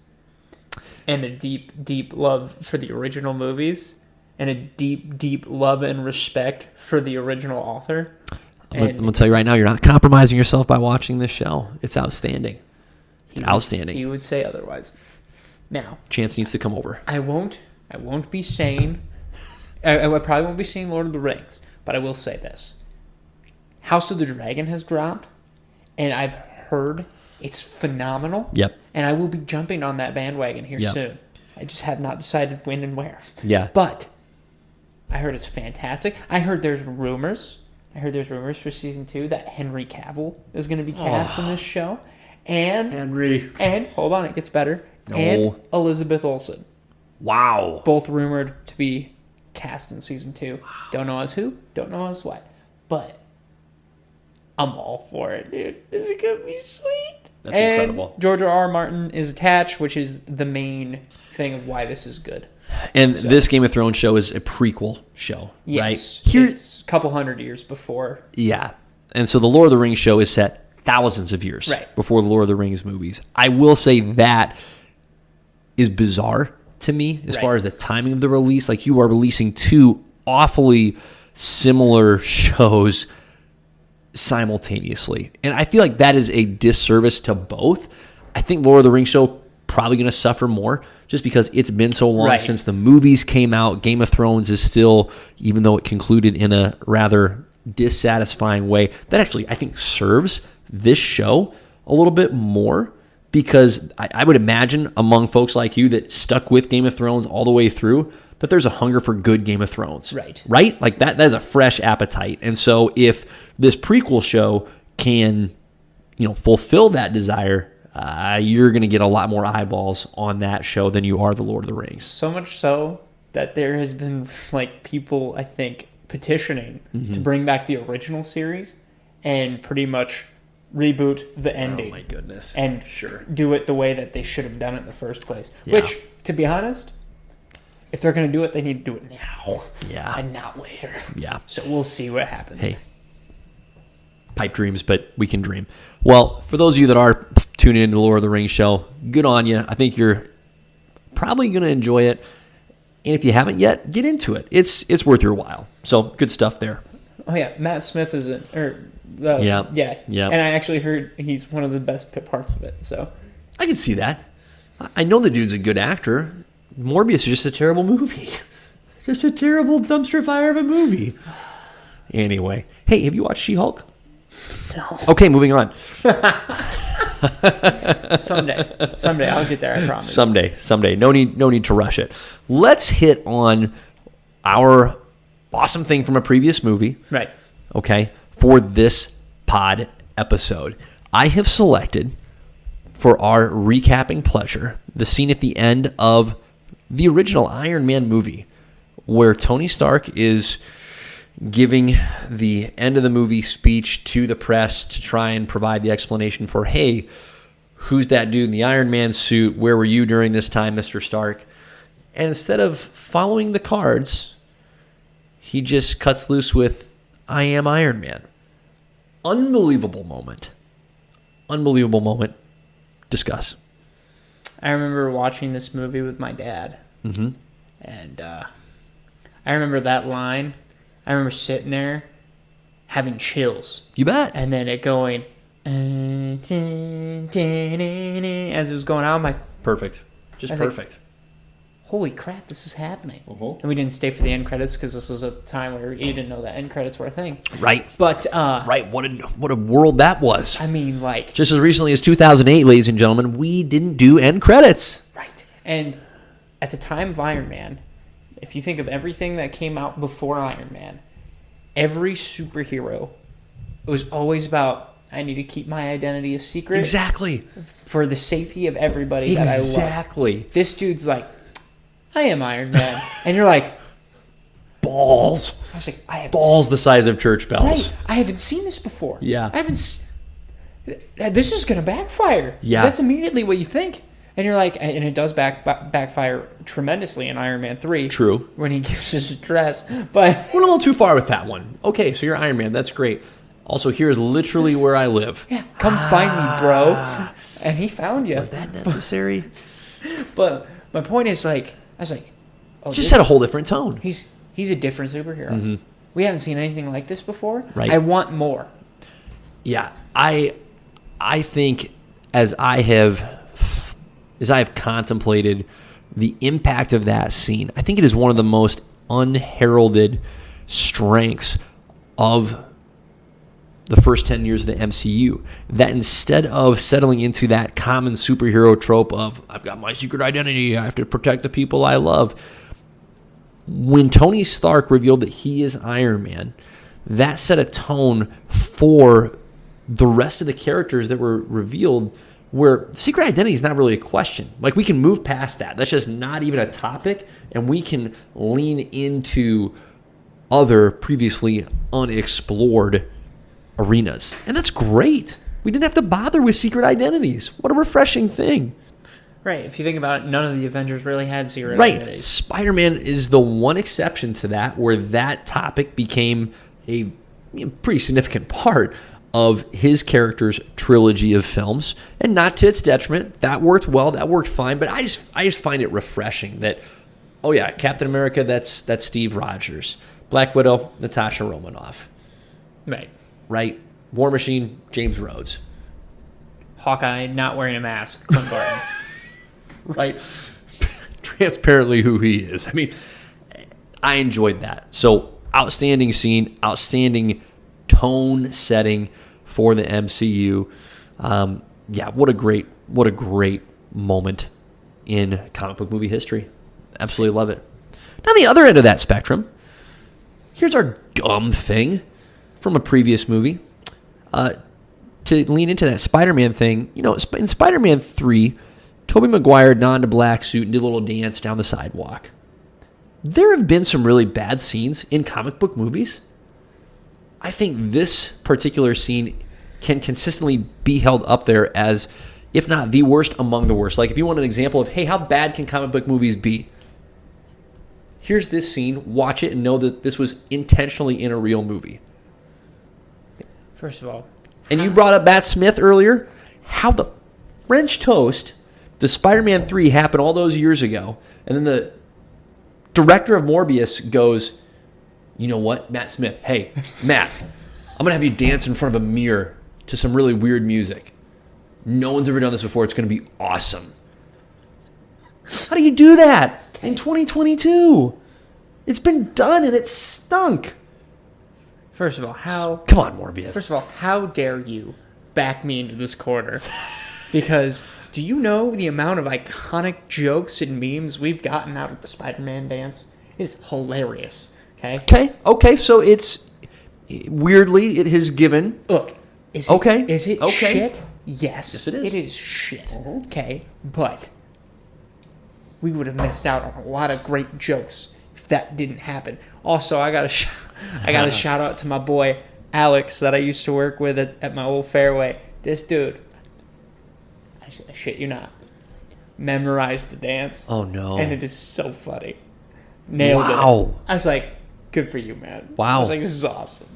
and a deep, deep love for the original movies, and a deep, deep love and respect for the original author. I'm going to tell you right now, you're not compromising yourself by watching this show. It's outstanding. It's outstanding. He would say otherwise. Now, Chance needs to come over. I won't be saying. I probably won't be saying Lord of the Rings, but I will say this: House of the Dragon has dropped, and I've heard it's phenomenal. Yep. And I will be jumping on that bandwagon here Yep. soon. I just have not decided when and where. Yeah. But I heard it's fantastic. I heard there's rumors for season 2 that Henry Cavill is going to be cast in this show. And Henry. And hold on, it gets better. No. And Elizabeth Olsen. Wow. Both rumored to be cast in season 2. Don't know as who, don't know as what. But I'm all for it, dude. This is going to be sweet. That's incredible. George R.R. Martin is attached, which is the main thing of why this is good. And this Game of Thrones show is a prequel show, Yes, right? Here, it's a couple hundred years before. yeah. And so the Lord of the Rings show is set thousands of years before the Lord of the Rings movies. I will say that is bizarre to me as far as the timing of the release. Like, you are releasing two awfully similar shows simultaneously. And I feel like that is a disservice to both. I think Lord of the Rings show probably going to suffer more just because it's been so long since the movies came out. Game of Thrones is still, even though it concluded in a rather dissatisfying way, that actually I think serves this show a little bit more, because I would imagine among folks like you that stuck with Game of Thrones all the way through, that there's a hunger for good Game of Thrones. Right? Like that is a fresh appetite. And so if this prequel show can, fulfill that desire, you're going to get a lot more eyeballs on that show than you are the Lord of the Rings. So much so that there has been people, I think, petitioning to bring back the original series and pretty much reboot the ending. Oh my goodness. And do it the way that they should have done it in the first place. Yeah. Which, to be honest, if they're going to do it, they need to do it now. Yeah. And not later. Yeah. So we'll see what happens. Hey, pipe dreams, but we can dream. Well, for those of you that are tuning into the Lord of the Rings show, good on you. I think you're probably going to enjoy it. And if you haven't yet, get into it. It's worth your while. So good stuff there. Oh yeah, Matt Smith is it? Yeah. And I actually heard he's one of the best parts of it. So I can see that. I know the dude's a good actor. Morbius is just a terrible movie. Just a terrible dumpster fire of a movie. Anyway, hey, have you watched She-Hulk? No. Okay, moving on. Someday I'll get there. I promise. Someday. No need to rush it. Let's hit on our awesome thing from a previous movie. Right. Okay. For this pod episode, I have selected for our recapping pleasure the scene at the end of the original Iron Man movie, where Tony Stark is giving the end of the movie speech to the press to try and provide the explanation for, hey, who's that dude in the Iron Man suit? Where were you during this time, Mr. Stark? And instead of following the cards, he just cuts loose with, I am Iron Man. Unbelievable moment. Unbelievable moment. Discuss. I remember watching this movie with my dad. Mm-hmm. And I remember that line. I remember sitting there having chills. You bet. And then it going, as it was going out, I'm like, Perfect. Just perfect. holy crap, this is happening. Uh-huh. And we didn't stay for the end credits because this was a time where you didn't know that end credits were a thing. Right. But, right. What a world that was. I mean, like... Just as recently as 2008, ladies and gentlemen, we didn't do end credits. Right. And at the time of Iron Man, if you think of everything that came out before Iron Man, every superhero, it was always about, I need to keep my identity a secret. Exactly. For the safety of everybody that I love. Exactly. This dude's like, I am Iron Man. And you're like, balls. I was like, I have balls the size of church bells. Right. I haven't seen this before. Yeah. I haven't. This is going to backfire. Yeah. That's immediately what you think. And you're like, and it does backfire tremendously in Iron Man 3. True. When he gives his address. But went a little too far with that one. Okay, so you're Iron Man. That's great. Also, here's literally where I live. Yeah, come find me, bro. And he found you. Was that necessary? But my point is, like, I was like, oh, just had a whole different tone. He's a different superhero. Mm-hmm. We haven't seen anything like this before. Right. I want more. Yeah, I think as I have contemplated the impact of that scene, I think it is one of the most unheralded strengths of the first 10 years of the MCU, that instead of settling into that common superhero trope of, I've got my secret identity, I have to protect the people I love, when Tony Stark revealed that he is Iron Man, that set a tone for the rest of the characters that were revealed, where secret identity is not really a question. Like, we can move past that. That's just not even a topic, and we can lean into other previously unexplored arenas. And that's great. We didn't have to bother with secret identities. What a refreshing thing. Right. If you think about it, none of the Avengers really had secret right. identities. Spider-Man is the one exception to that, where that topic became a pretty significant part of his character's trilogy of films. And not to its detriment. That worked well. That worked fine. But I just find it refreshing that, oh yeah, Captain America, that's Steve Rogers. Black Widow, Natasha Romanoff. Right. Right? War Machine, James Rhodes. Hawkeye not wearing a mask, Clint Barton. Right? Transparently who he is. I mean, I enjoyed that. So, outstanding scene, outstanding tone setting for the MCU. Yeah, what a great moment in comic book movie history. Absolutely love it. Now, the other end of that spectrum, here's our dumb thing from a previous movie. To lean into that Spider-Man thing, in Spider-Man 3, Tobey Maguire donned a black suit and did a little dance down the sidewalk. There have been some really bad scenes in comic book movies. I think this particular scene can consistently be held up there as, if not the worst, among the worst. Like, if you want an example of, hey, how bad can comic book movies be? Here's this scene. Watch it and know that this was intentionally in a real movie. First of all. And you brought up Matt Smith earlier. How the French toast does Spider-Man 3 happen all those years ago? And then the director of Morbius goes, you know what, Matt Smith? Hey, Matt, I'm going to have you dance in front of a mirror to some really weird music. No one's ever done this before. It's going to be awesome. How do you do that in 2022? It's been done and it stunk. First of all, Come on, Morbius. First of all, how dare you back me into this corner? Because do you know the amount of iconic jokes and memes we've gotten out of the Spider-Man dance? It's hilarious. Okay. So it's weirdly it has given. Look, is it shit? Yes, it is. It is shit. Okay, but we would have missed out on a lot of great jokes if that didn't happen. Also, I got a shout out to my boy Alex that I used to work with at my old Fairway. This dude, I shit you not, memorized the dance. Oh no! And it is so funny. Nailed it. I was like, good for you, man. Wow. I was like, this is awesome.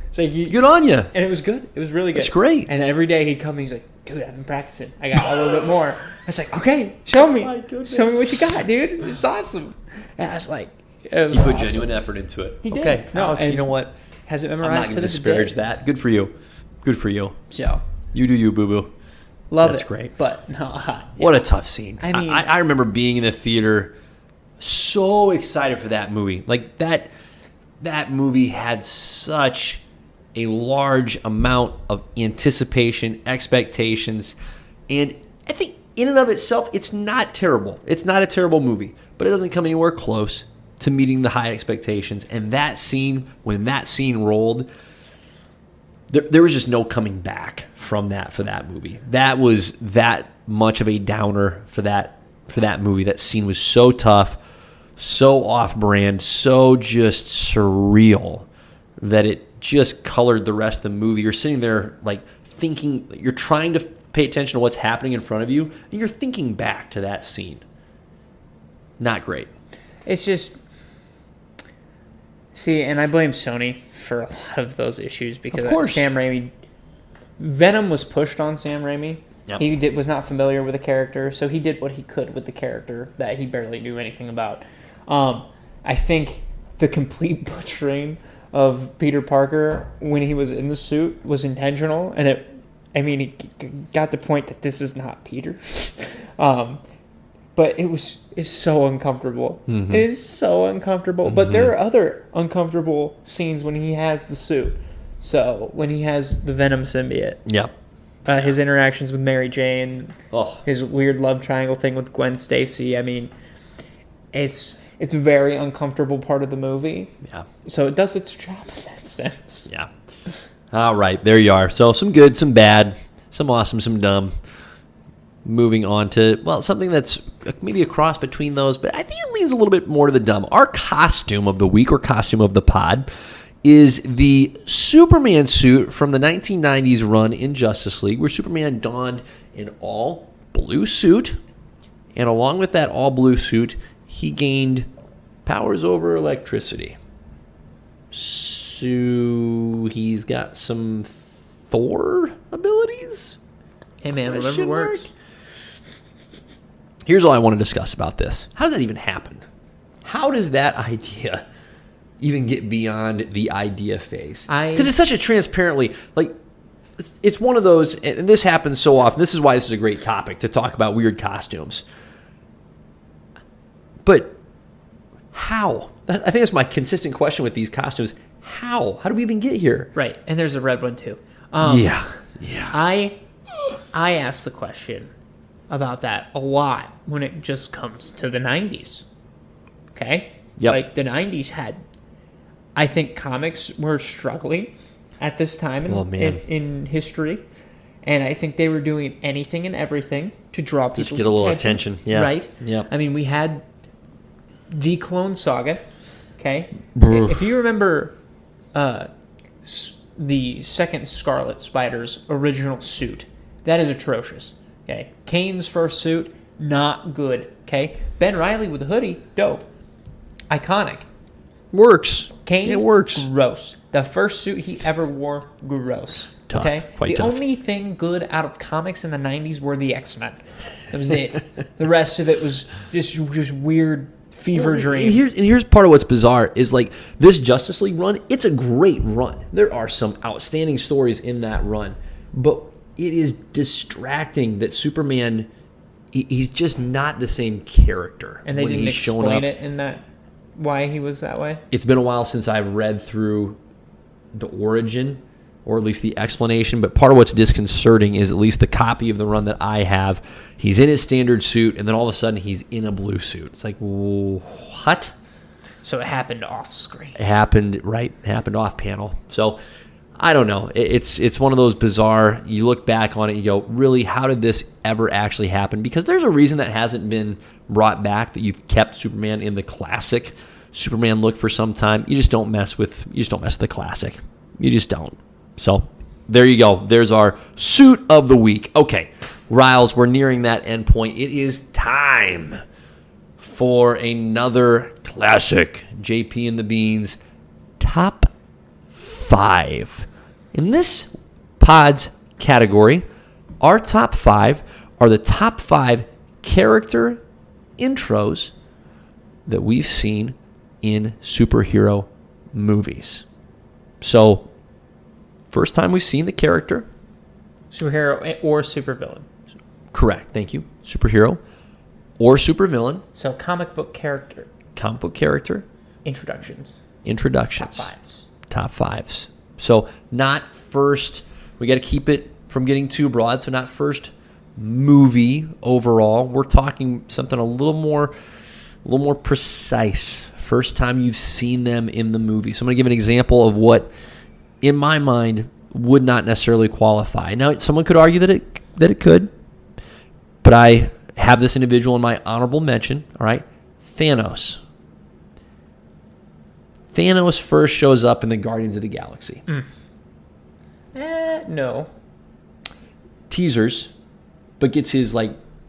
It's like good on you. And it was good. It was really good. It's great. And every day he'd come and he's like, dude, I've been practicing. I got a little bit more. I was like, okay, show me. My goodness. Show me what you got, dude. It's awesut. And I was like, it was You put awesome. genuine effort into it. He did. Okay, No, Alex, and you know what? Has it I'm memorized not going to disparage that. Good for you. Good for you. So, You do you, boo-boo. love That's it. great. But, no. What a tough scene. I mean- I remember being in the theater so excited for that movie. Like, that movie had such a large amount of anticipation, expectations, and I think in and of itself, it's not terrible. It's not a terrible movie, but it doesn't come anywhere close to meeting the high expectations. And that scene, when that scene rolled, there was just no coming back from that for that movie. That was that much of a downer for that movie. That scene was so tough, so off-brand, so just surreal that it just colored the rest of the movie. You're sitting there like thinking, you're trying to pay attention to what's happening in front of you, and you're thinking back to that scene. Not great. It's just, see, and I blame Sony for a lot of those issues because Of course. Sam Raimi, Venom was pushed on Sam Raimi. Yep. He was not familiar with the character, so he did what he could with the character that he barely knew anything about. I think the complete butchering of Peter Parker when he was in the suit was intentional, and he got the point that this is not Peter. But it's so uncomfortable. Mm-hmm. It is so uncomfortable. Mm-hmm. But there are other uncomfortable scenes when he has the suit. So when he has the Venom symbiote. Yep. His interactions with Mary Jane. Oh. His weird love triangle thing with Gwen Stacy. I mean, it's a very uncomfortable part of the movie. Yeah. So it does its job in that sense. Yeah. All right, there you are. So some good, some bad, some awesome, some dumb. Moving on to, well, something that's maybe a cross between those, but I think it leans a little bit more to the dumb. Our costume of the week, or costume of the pod, is the Superman suit from the 1990s run in Justice League, where Superman donned an all-blue suit, and along with that all-blue suit, he gained powers over electricity. So he's got some Thor abilities? Hey, man, whatever Question mark? works. Here's all I want to discuss about this. How does that even happen? How does that idea even get beyond the idea phase? Because it's such a transparently, like, it's one of those, and this happens so often. This is why this is a great topic to talk about weird costumes. But how? I think that's my consistent question with these costumes. How? How do we even get here? Right, and there's a red one too. Yeah. I ask the question about that a lot when it just comes to the 90s. Okay? Yep. Like, the 90s had... I think comics were struggling at this time in history. And I think they were doing anything and everything to draw people's Just get a little attention. Yeah. Right? Yep. I mean, we had the Clone Saga. Okay? Brr. If you remember the second Scarlet Spider's original suit, that is atrocious. Okay, Kane's first suit, not good. Okay, Ben Reilly with the hoodie, dope, iconic. Works. Kane, it works. Gross. The first suit he ever wore, gross. Tough. Okay, Quite the tough. only thing good out of comics in the '90s were the X-Men. That was it. The rest of it was just weird fever dream. And here's part of what's bizarre is, like, this Justice League run, it's a great run. There are some outstanding stories in that run, but it is distracting that Superman, he's just not the same character. And they when didn't he's shown explain up. it in that, why he was that way? It's been a while since I've read through the origin, or at least the explanation, but part of what's disconcerting is, at least the copy of the run that I have, he's in his standard suit, and then all of a sudden he's in a blue suit. It's like, what? So it happened off screen. It happened off panel. So I don't know. It's one of those bizarre, you look back on it and you go, really, how did this ever actually happen? Because there's a reason that hasn't been brought back, that you've kept Superman in the classic Superman look for some time. You just don't mess with the classic. You just don't. So there you go. There's our suit of the week. Okay, Riles, we're nearing that end point. It is time for another classic JP and the Beans top 5. In this pod's category, our top 5 are the top 5 character intros that we've seen in superhero movies. So, first time we've seen the character. Superhero or supervillain. Correct, thank you. Superhero or supervillain. So comic book character. Comic book character. Introductions. Top fives. So not first, we got to keep it from getting too broad. So not first movie overall. We're talking something a little more precise. First time you've seen them in the movie. So I'm going to give an example of what, in my mind, would not necessarily qualify. Now, someone could argue that it could, but I have this individual in my honorable mention. All right, Thanos. Thanos first shows up in the Guardians of the Galaxy. No. Teasers, but gets his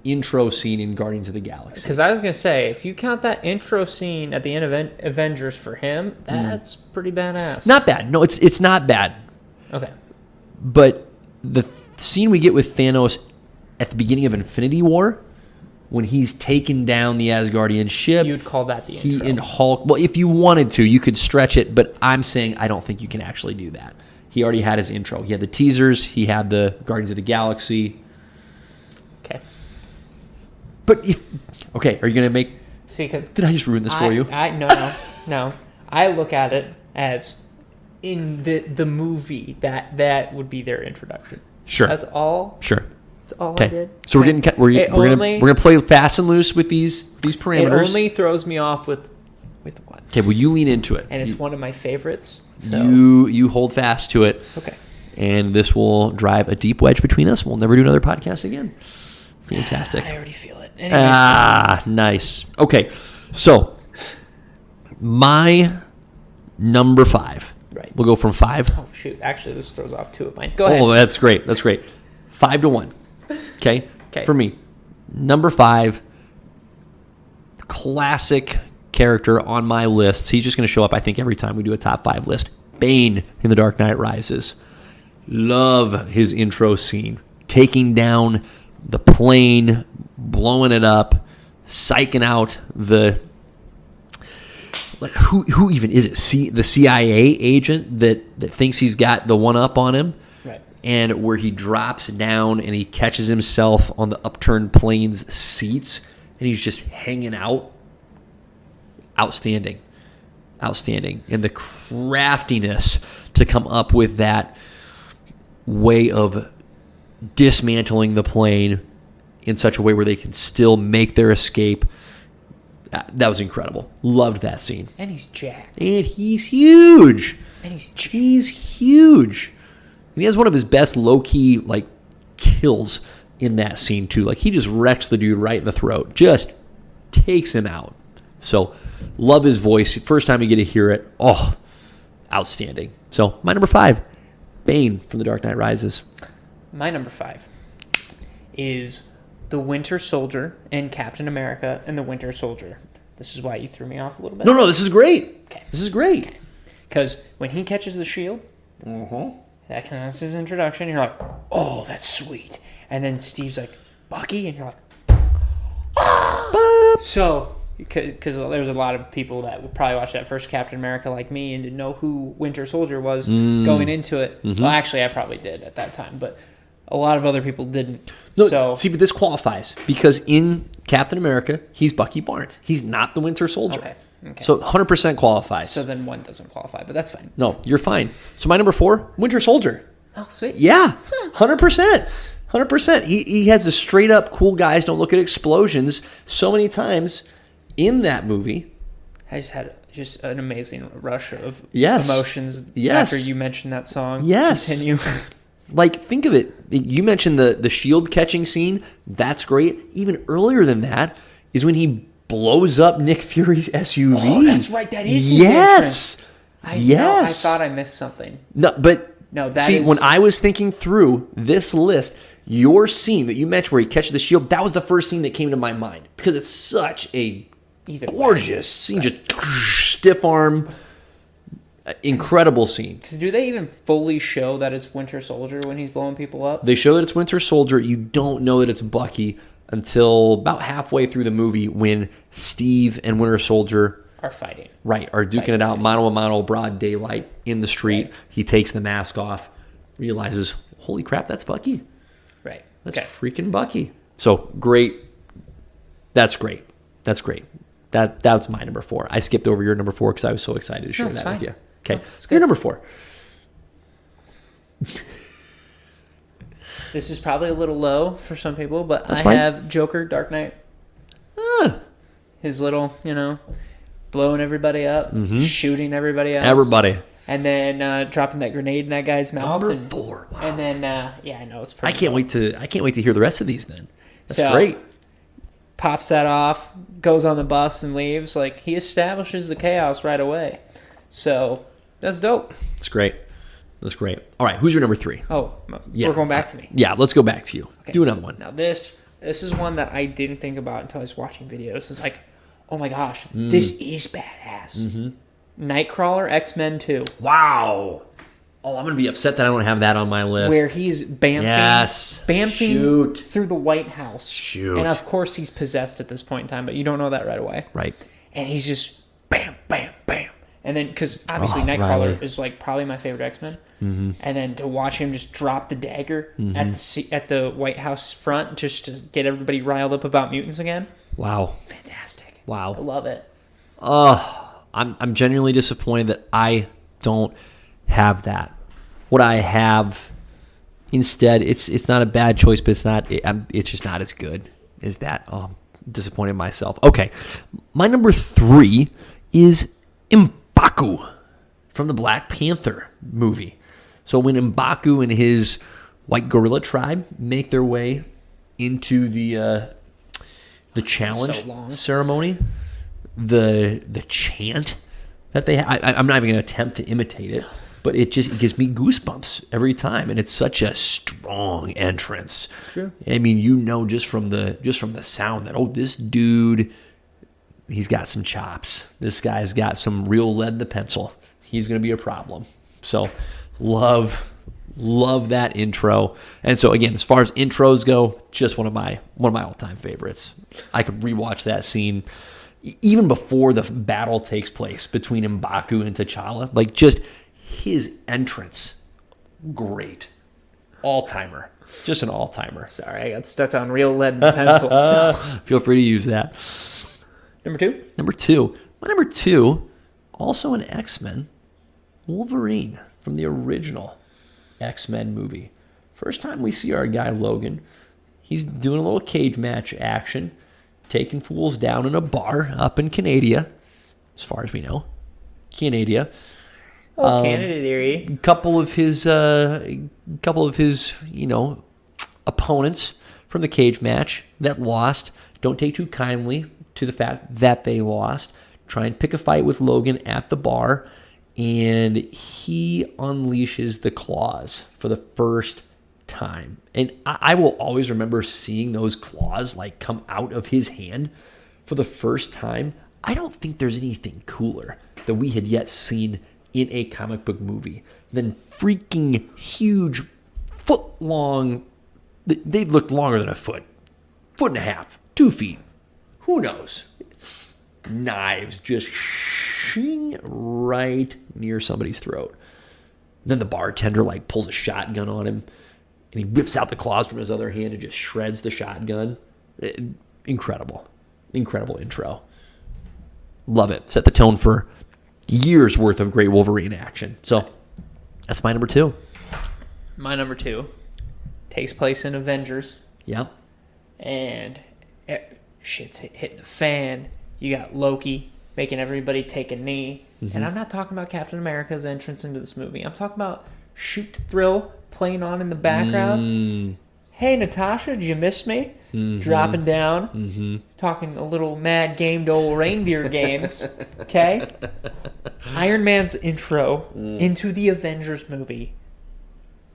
intro scene in Guardians of the Galaxy. Because I was going to say, if you count that intro scene at the end of Avengers for him, that's pretty badass. Not bad. No, it's not bad. Okay. But the scene we get with Thanos at the beginning of Infinity War, when he's taken down the Asgardian ship. You'd call that the intro. He and Hulk. Well, if you wanted to, you could stretch it, but I'm saying I don't think you can actually do that. He already had his intro. He had the teasers. He had the Guardians of the Galaxy. Okay. But okay, are you going to make... See, because... Did I just ruin this for you? No. I look at it as in the movie that would be their introduction. Sure. That's all. Sure. That's all okay. I did. So we're gonna play fast and loose with these parameters. It only throws me off with what? Okay, well you lean into it. And it's one of my favorites. So you hold fast to it. It's okay. And this will drive a deep wedge between us. We'll never do another podcast again. Fantastic. I already feel it. Anyways. Nice. Okay, so my number 5. Right. We'll go from 5. Oh shoot! Actually, this throws off 2 of mine. Go ahead. Oh, that's great. 5 to 1. Okay. For me, number 5, classic character on my list. He's just going to show up, I think, every time we do a top 5 list. Bane in The Dark Knight Rises. Love his intro scene. Taking down the plane, blowing it up, psyching out the... Who even is it? The CIA agent that thinks he's got the one up on him? Right. And where he drops down and he catches himself on the upturned plane's seats and he's just hanging out. Outstanding. And the craftiness to come up with that way of dismantling the plane in such a way where they can still make their escape. That was incredible. Loved that scene. And he's jacked. And he's huge. And he's huge. And he has one of his best low-key kills in that scene too. He just wrecks the dude right in the throat. Just takes him out. So, love his voice. First time you get to hear it. Oh, outstanding. So, my number 5, Bane from The Dark Knight Rises. My number 5 is the Winter Soldier in Captain America and the Winter Soldier. This is why you threw me off a little bit. No, this is great. Okay. This is great. Because when he catches the shield, that's his introduction. You're like, oh, that's sweet. And then Steve's like, Bucky, and you're like, ah! So, because there's a lot of people that would probably watch that first Captain America like me and didn't know who Winter Soldier was going into it. Well, actually, I probably did at that time, but a lot of other people didn't. No, see, but this qualifies because in Captain America, he's Bucky Barnes. He's not the Winter Soldier. Okay. So 100% qualifies. So then one doesn't qualify, but that's fine. No, you're fine. So my number 4, Winter Soldier. Oh, sweet. Yeah, 100%. 100%. He has the straight up cool guys don't look at explosions so many times in that movie. I just had an amazing rush of Yes. emotions Yes. after you mentioned that song. Yes. Continue. Think of it. You mentioned the shield catching scene. That's great. Even earlier than that is when he blows up Nick Fury's SUV. Oh, that's right. That is his yes. entrance. Yes. I thought I missed something. No, but No, that see, is... when I was thinking through this list, your scene that you mentioned where he catches the shield, that was the first scene that came to my mind because it's such a gorgeous scene. Just stiff arm, incredible scene. Because do they even fully show that it's Winter Soldier when he's blowing people up? They show that it's Winter Soldier. You don't know that it's Bucky until about halfway through the movie when Steve and Winter Soldier are fighting. Right, are duking it out mano a mano, broad daylight in the street. Right. He takes the mask off, realizes, holy crap, that's Bucky. Right. That's freaking Bucky. So great. That's great. That's great. That's my number 4. I skipped over your number 4 because I was so excited to share that with you. Okay, your number 4. This is probably a little low for some people, but That's I fine. have Joker, Dark Knight. His little, blowing everybody up, shooting everybody else. Everybody. And then dropping that grenade in that guy's mouth. Number 4. Wow. And then, I know it's pretty I can't wait to hear the rest of these then. That's great. Pops that off, goes on the bus and leaves. Like, he establishes the chaos right away. So, that's dope. That's great. That's great. All right, who's your number 3? Oh, we're going back to me. Yeah, let's go back to you. Okay. Do another one. Now, this is one that I didn't think about until I was watching videos. It's like, oh my gosh, this is badass. Mm-hmm. Nightcrawler, X-Men 2. Wow. Oh, I'm going to be upset that I don't have that on my list. Where he's bamfing through the White House. Shoot. And of course he's possessed at this point in time, but you don't know that right away. Right. And he's just bam, bam, bam. And then, because obviously Nightcrawler is like probably my favorite X-Men. Mm-hmm. And then to watch him just drop the dagger at the White House front just to get everybody riled up about mutants again. Wow. Fantastic. Wow. I love it. I'm genuinely disappointed that I don't have that. What I have instead, it's not a bad choice, but it's just not as good as that. Oh, I'm disappointed in myself. Okay, my number 3 is M'Baku from the Black Panther movie. So when M'Baku and his white gorilla tribe make their way into the challenge ceremony, the chant that they have, I'm not even going to attempt to imitate it, but it gives me goosebumps every time, and it's such a strong entrance. True. I mean, just from the sound that this dude, he's got some chops. This guy's got some real lead in the pencil. He's going to be a problem. So, love that intro. And so again, as far as intros go, just one of my all-time favorites. I could rewatch that scene even before the battle takes place between M'Baku and T'Challa. Like, just his entrance, great. All-timer. Just an all-timer. Sorry, I got stuck on real lead and pencil. So. Feel free to use that. Number 2? Number 2. My number 2, also an X-Men, Wolverine from the original X-Men movie. First time we see our guy Logan. He's doing a little cage match action, taking fools down in a bar up in Canada, as far as we know. Canada. Canada theory. A couple of his opponents from the cage match that lost don't take too kindly to the fact that they lost. Try and pick a fight with Logan at the bar, and he unleashes the claws for the first time. And I will always remember seeing those claws like come out of his hand for the first time. I don't think there's anything cooler that we had yet seen in a comic book movie than freaking huge foot-long, they looked longer than a foot and a half, 2 feet, who knows, knives just shing right near somebody's throat. And then the bartender like pulls a shotgun on him, and he whips out the claws from his other hand and just shreds the shotgun. Incredible intro. Love it. Set the tone for years worth of great Wolverine action. So that's my number 2. My number 2 takes place in Avengers. Yeah. And shit's hitting the fan. You got Loki making everybody take a knee. Mm-hmm. And I'm not talking about Captain America's entrance into this movie. I'm talking about Shoot to Thrill playing on in the background. Hey, Natasha, did you miss me? Mm-hmm. Dropping down. Mm-hmm. Talking a little mad game to old reindeer games. Okay? Iron Man's intro into the Avengers movie.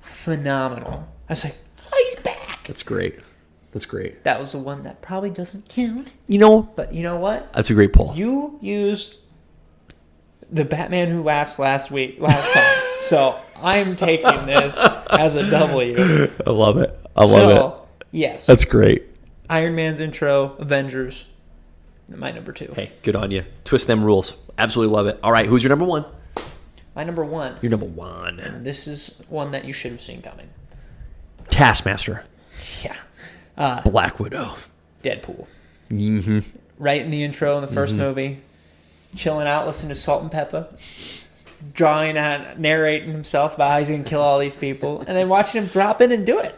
Phenomenal. I was like, oh, he's back. That's great. That's great. That was the one that probably doesn't count. You know, But you know what? that's a great poll. You used the Batman Who Laughs last time. So I'm taking this as a W. I love it. I love it. Yes. That's great. Iron Man's intro, Avengers, my number 2. Hey, good on you. Twist them rules. Absolutely love it. All right, who's your number 1? My number 1. Your number 1. And this is one that you should have seen coming. Taskmaster. Yeah. Black Widow. Deadpool. Mm-hmm. Right in the intro in the first movie. Chilling out, listening to Salt and Pepper. Drawing out, narrating himself about how he's going to kill all these people. And then watching him drop in and do it.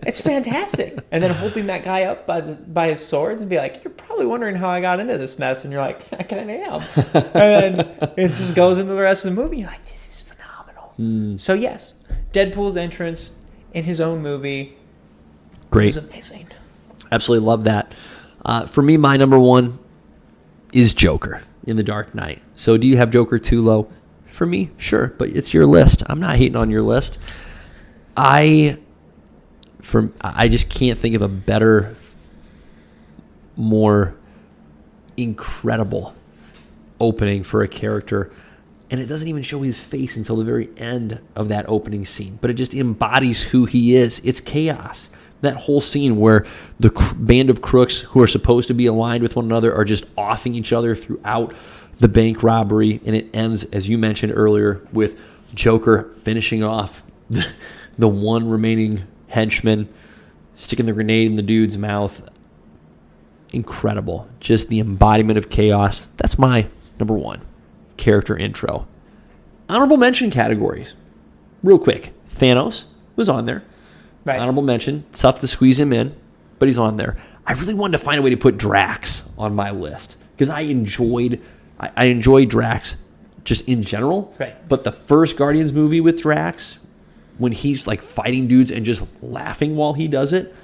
It's fantastic. And then holding that guy up by his swords and be like, you're probably wondering how I got into this mess. And you're like, I kind of am. And then it just goes into the rest of the movie. You're like, this is phenomenal. So yes, Deadpool's entrance in his own movie Great. was amazing. Absolutely love that. For me, my number 1 is Joker in The Dark Knight. So do you have Joker too low? For me, sure. But it's your list. I'm not hating on your list. I just can't think of a better, more incredible opening for a character. And it doesn't even show his face until the very end of that opening scene. But it just embodies who he is. It's chaos. That whole scene where the band of crooks who are supposed to be aligned with one another are just offing each other throughout the bank robbery. And it ends, as you mentioned earlier, with Joker finishing off the one remaining henchman, sticking the grenade in the dude's mouth. Incredible. Just the embodiment of chaos. That's my number 1 character intro. Honorable mention categories. Real quick. Thanos was on there. Right. Honorable mention. Tough to squeeze him in, but he's on there. I really wanted to find a way to put Drax on my list because I enjoyed Drax just in general. Right. But the first Guardians movie with Drax, when he's like fighting dudes and just laughing while he does it,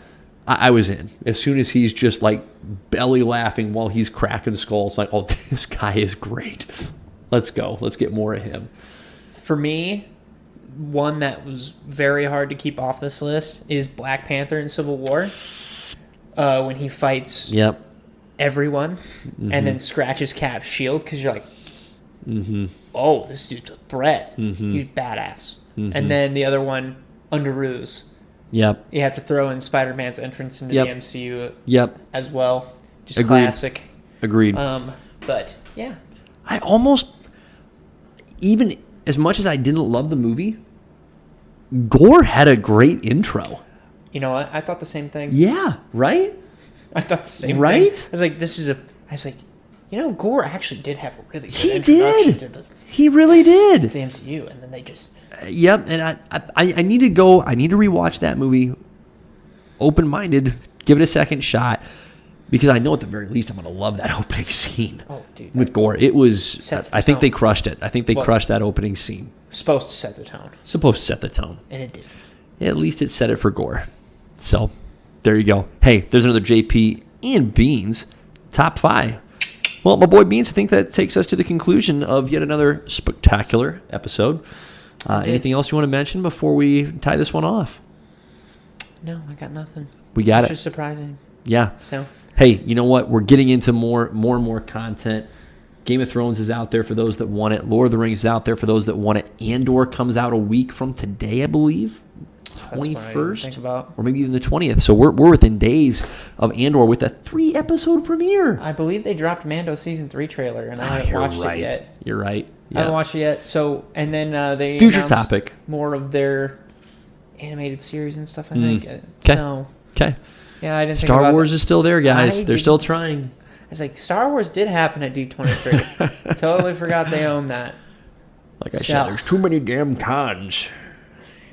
I was in. As soon as he's just like belly laughing while he's cracking skulls, I'm like, oh, this guy is great. Let's go. Let's get more of him. For me, one that was very hard to keep off this list is Black Panther in Civil War. When he fights everyone and then scratches Cap's shield because you're like, oh, this dude's a threat. He's badass. And then the other one, Under Ruse. Yep. You have to throw in Spider-Man's entrance into the MCU as well. Just Agreed. classic. Agreed. But, yeah. I almost, even as much as I didn't love the movie, Gore had a great intro. You know what? I thought the same thing. Yeah, right? I thought the same right? thing. I was like, I was like, you know, Gore actually did have a really good He introduction did. to the He really did. the MCU, and then they just... Yep, and I need to go. I need to rewatch that movie. Open-minded, give it a second shot, because I know at the very least I'm going to love that opening scene with Gore. It was. I think they crushed it. I think they crushed that opening scene. Supposed to set the tone. Supposed to set the tone, and it did. At least it set it for Gore. So there you go. Hey, there's another JP and Beans top 5. Well, my boy Beans, I think that takes us to the conclusion of yet another spectacular episode. Anything else you want to mention before we tie this one off? No, I got nothing. We got it. It's just surprising. Yeah. No. Hey, you know what? We're getting into more and more content. Game of Thrones is out there for those that want it. Lord of the Rings is out there for those that want it. Andor comes out a week from today, I believe. 21st, or maybe even the 20th. So we're within days of Andor with a 3-episode premiere. I believe they dropped Mando season 3 trailer, and I haven't watched it yet. You're right. Yeah. I haven't watched it yet. So, and then they future topic, more of their animated series and stuff. I think. Okay. So, okay. Yeah, I didn't. Star Wars is still there, guys. They're still trying. I was like, Star Wars did happen at D23. Totally forgot they own that. Like I said, there's too many damn cons.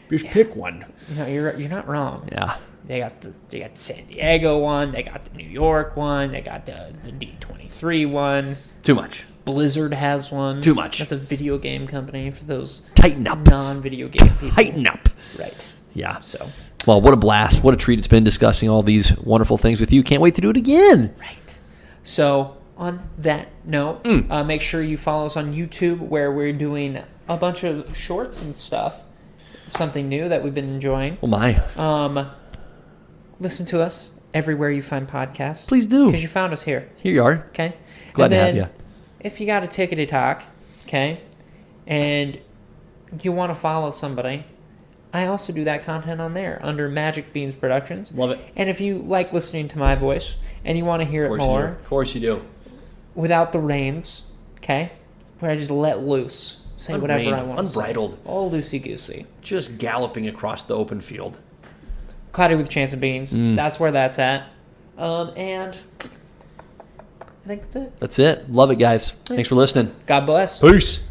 Just pick one. You know, you're not wrong. Yeah. They got the San Diego one. They got the New York one. They got the D23 one. Too much. Blizzard has one. Too much. That's a video game company for those tighten up non-video game people. Tighten up. Right. Yeah. So. Well, what a blast. What a treat it's been discussing all these wonderful things with you. Can't wait to do it again. Right. So, on that note, make sure you follow us on YouTube where we're doing a bunch of shorts and stuff. Something new that we've been enjoying. Oh, my. listen to us everywhere you find podcasts. Please do. Because you found us here. Here you are. Okay? Glad and to then, have you. If you got a tickety talk, okay, and you want to follow somebody, I also do that content on there under Magic Beans Productions. Love it. And if you like listening to my voice and you want to hear it more, Of course you do. without the reins, okay, where I just let loose, say whatever I want to say. Unbridled. All loosey-goosey. Just galloping across the open field. Cloudy with a Chance of Beans. That's where that's at. And I think that's it. That's it. Love it, guys. Thanks for listening. God bless. Peace.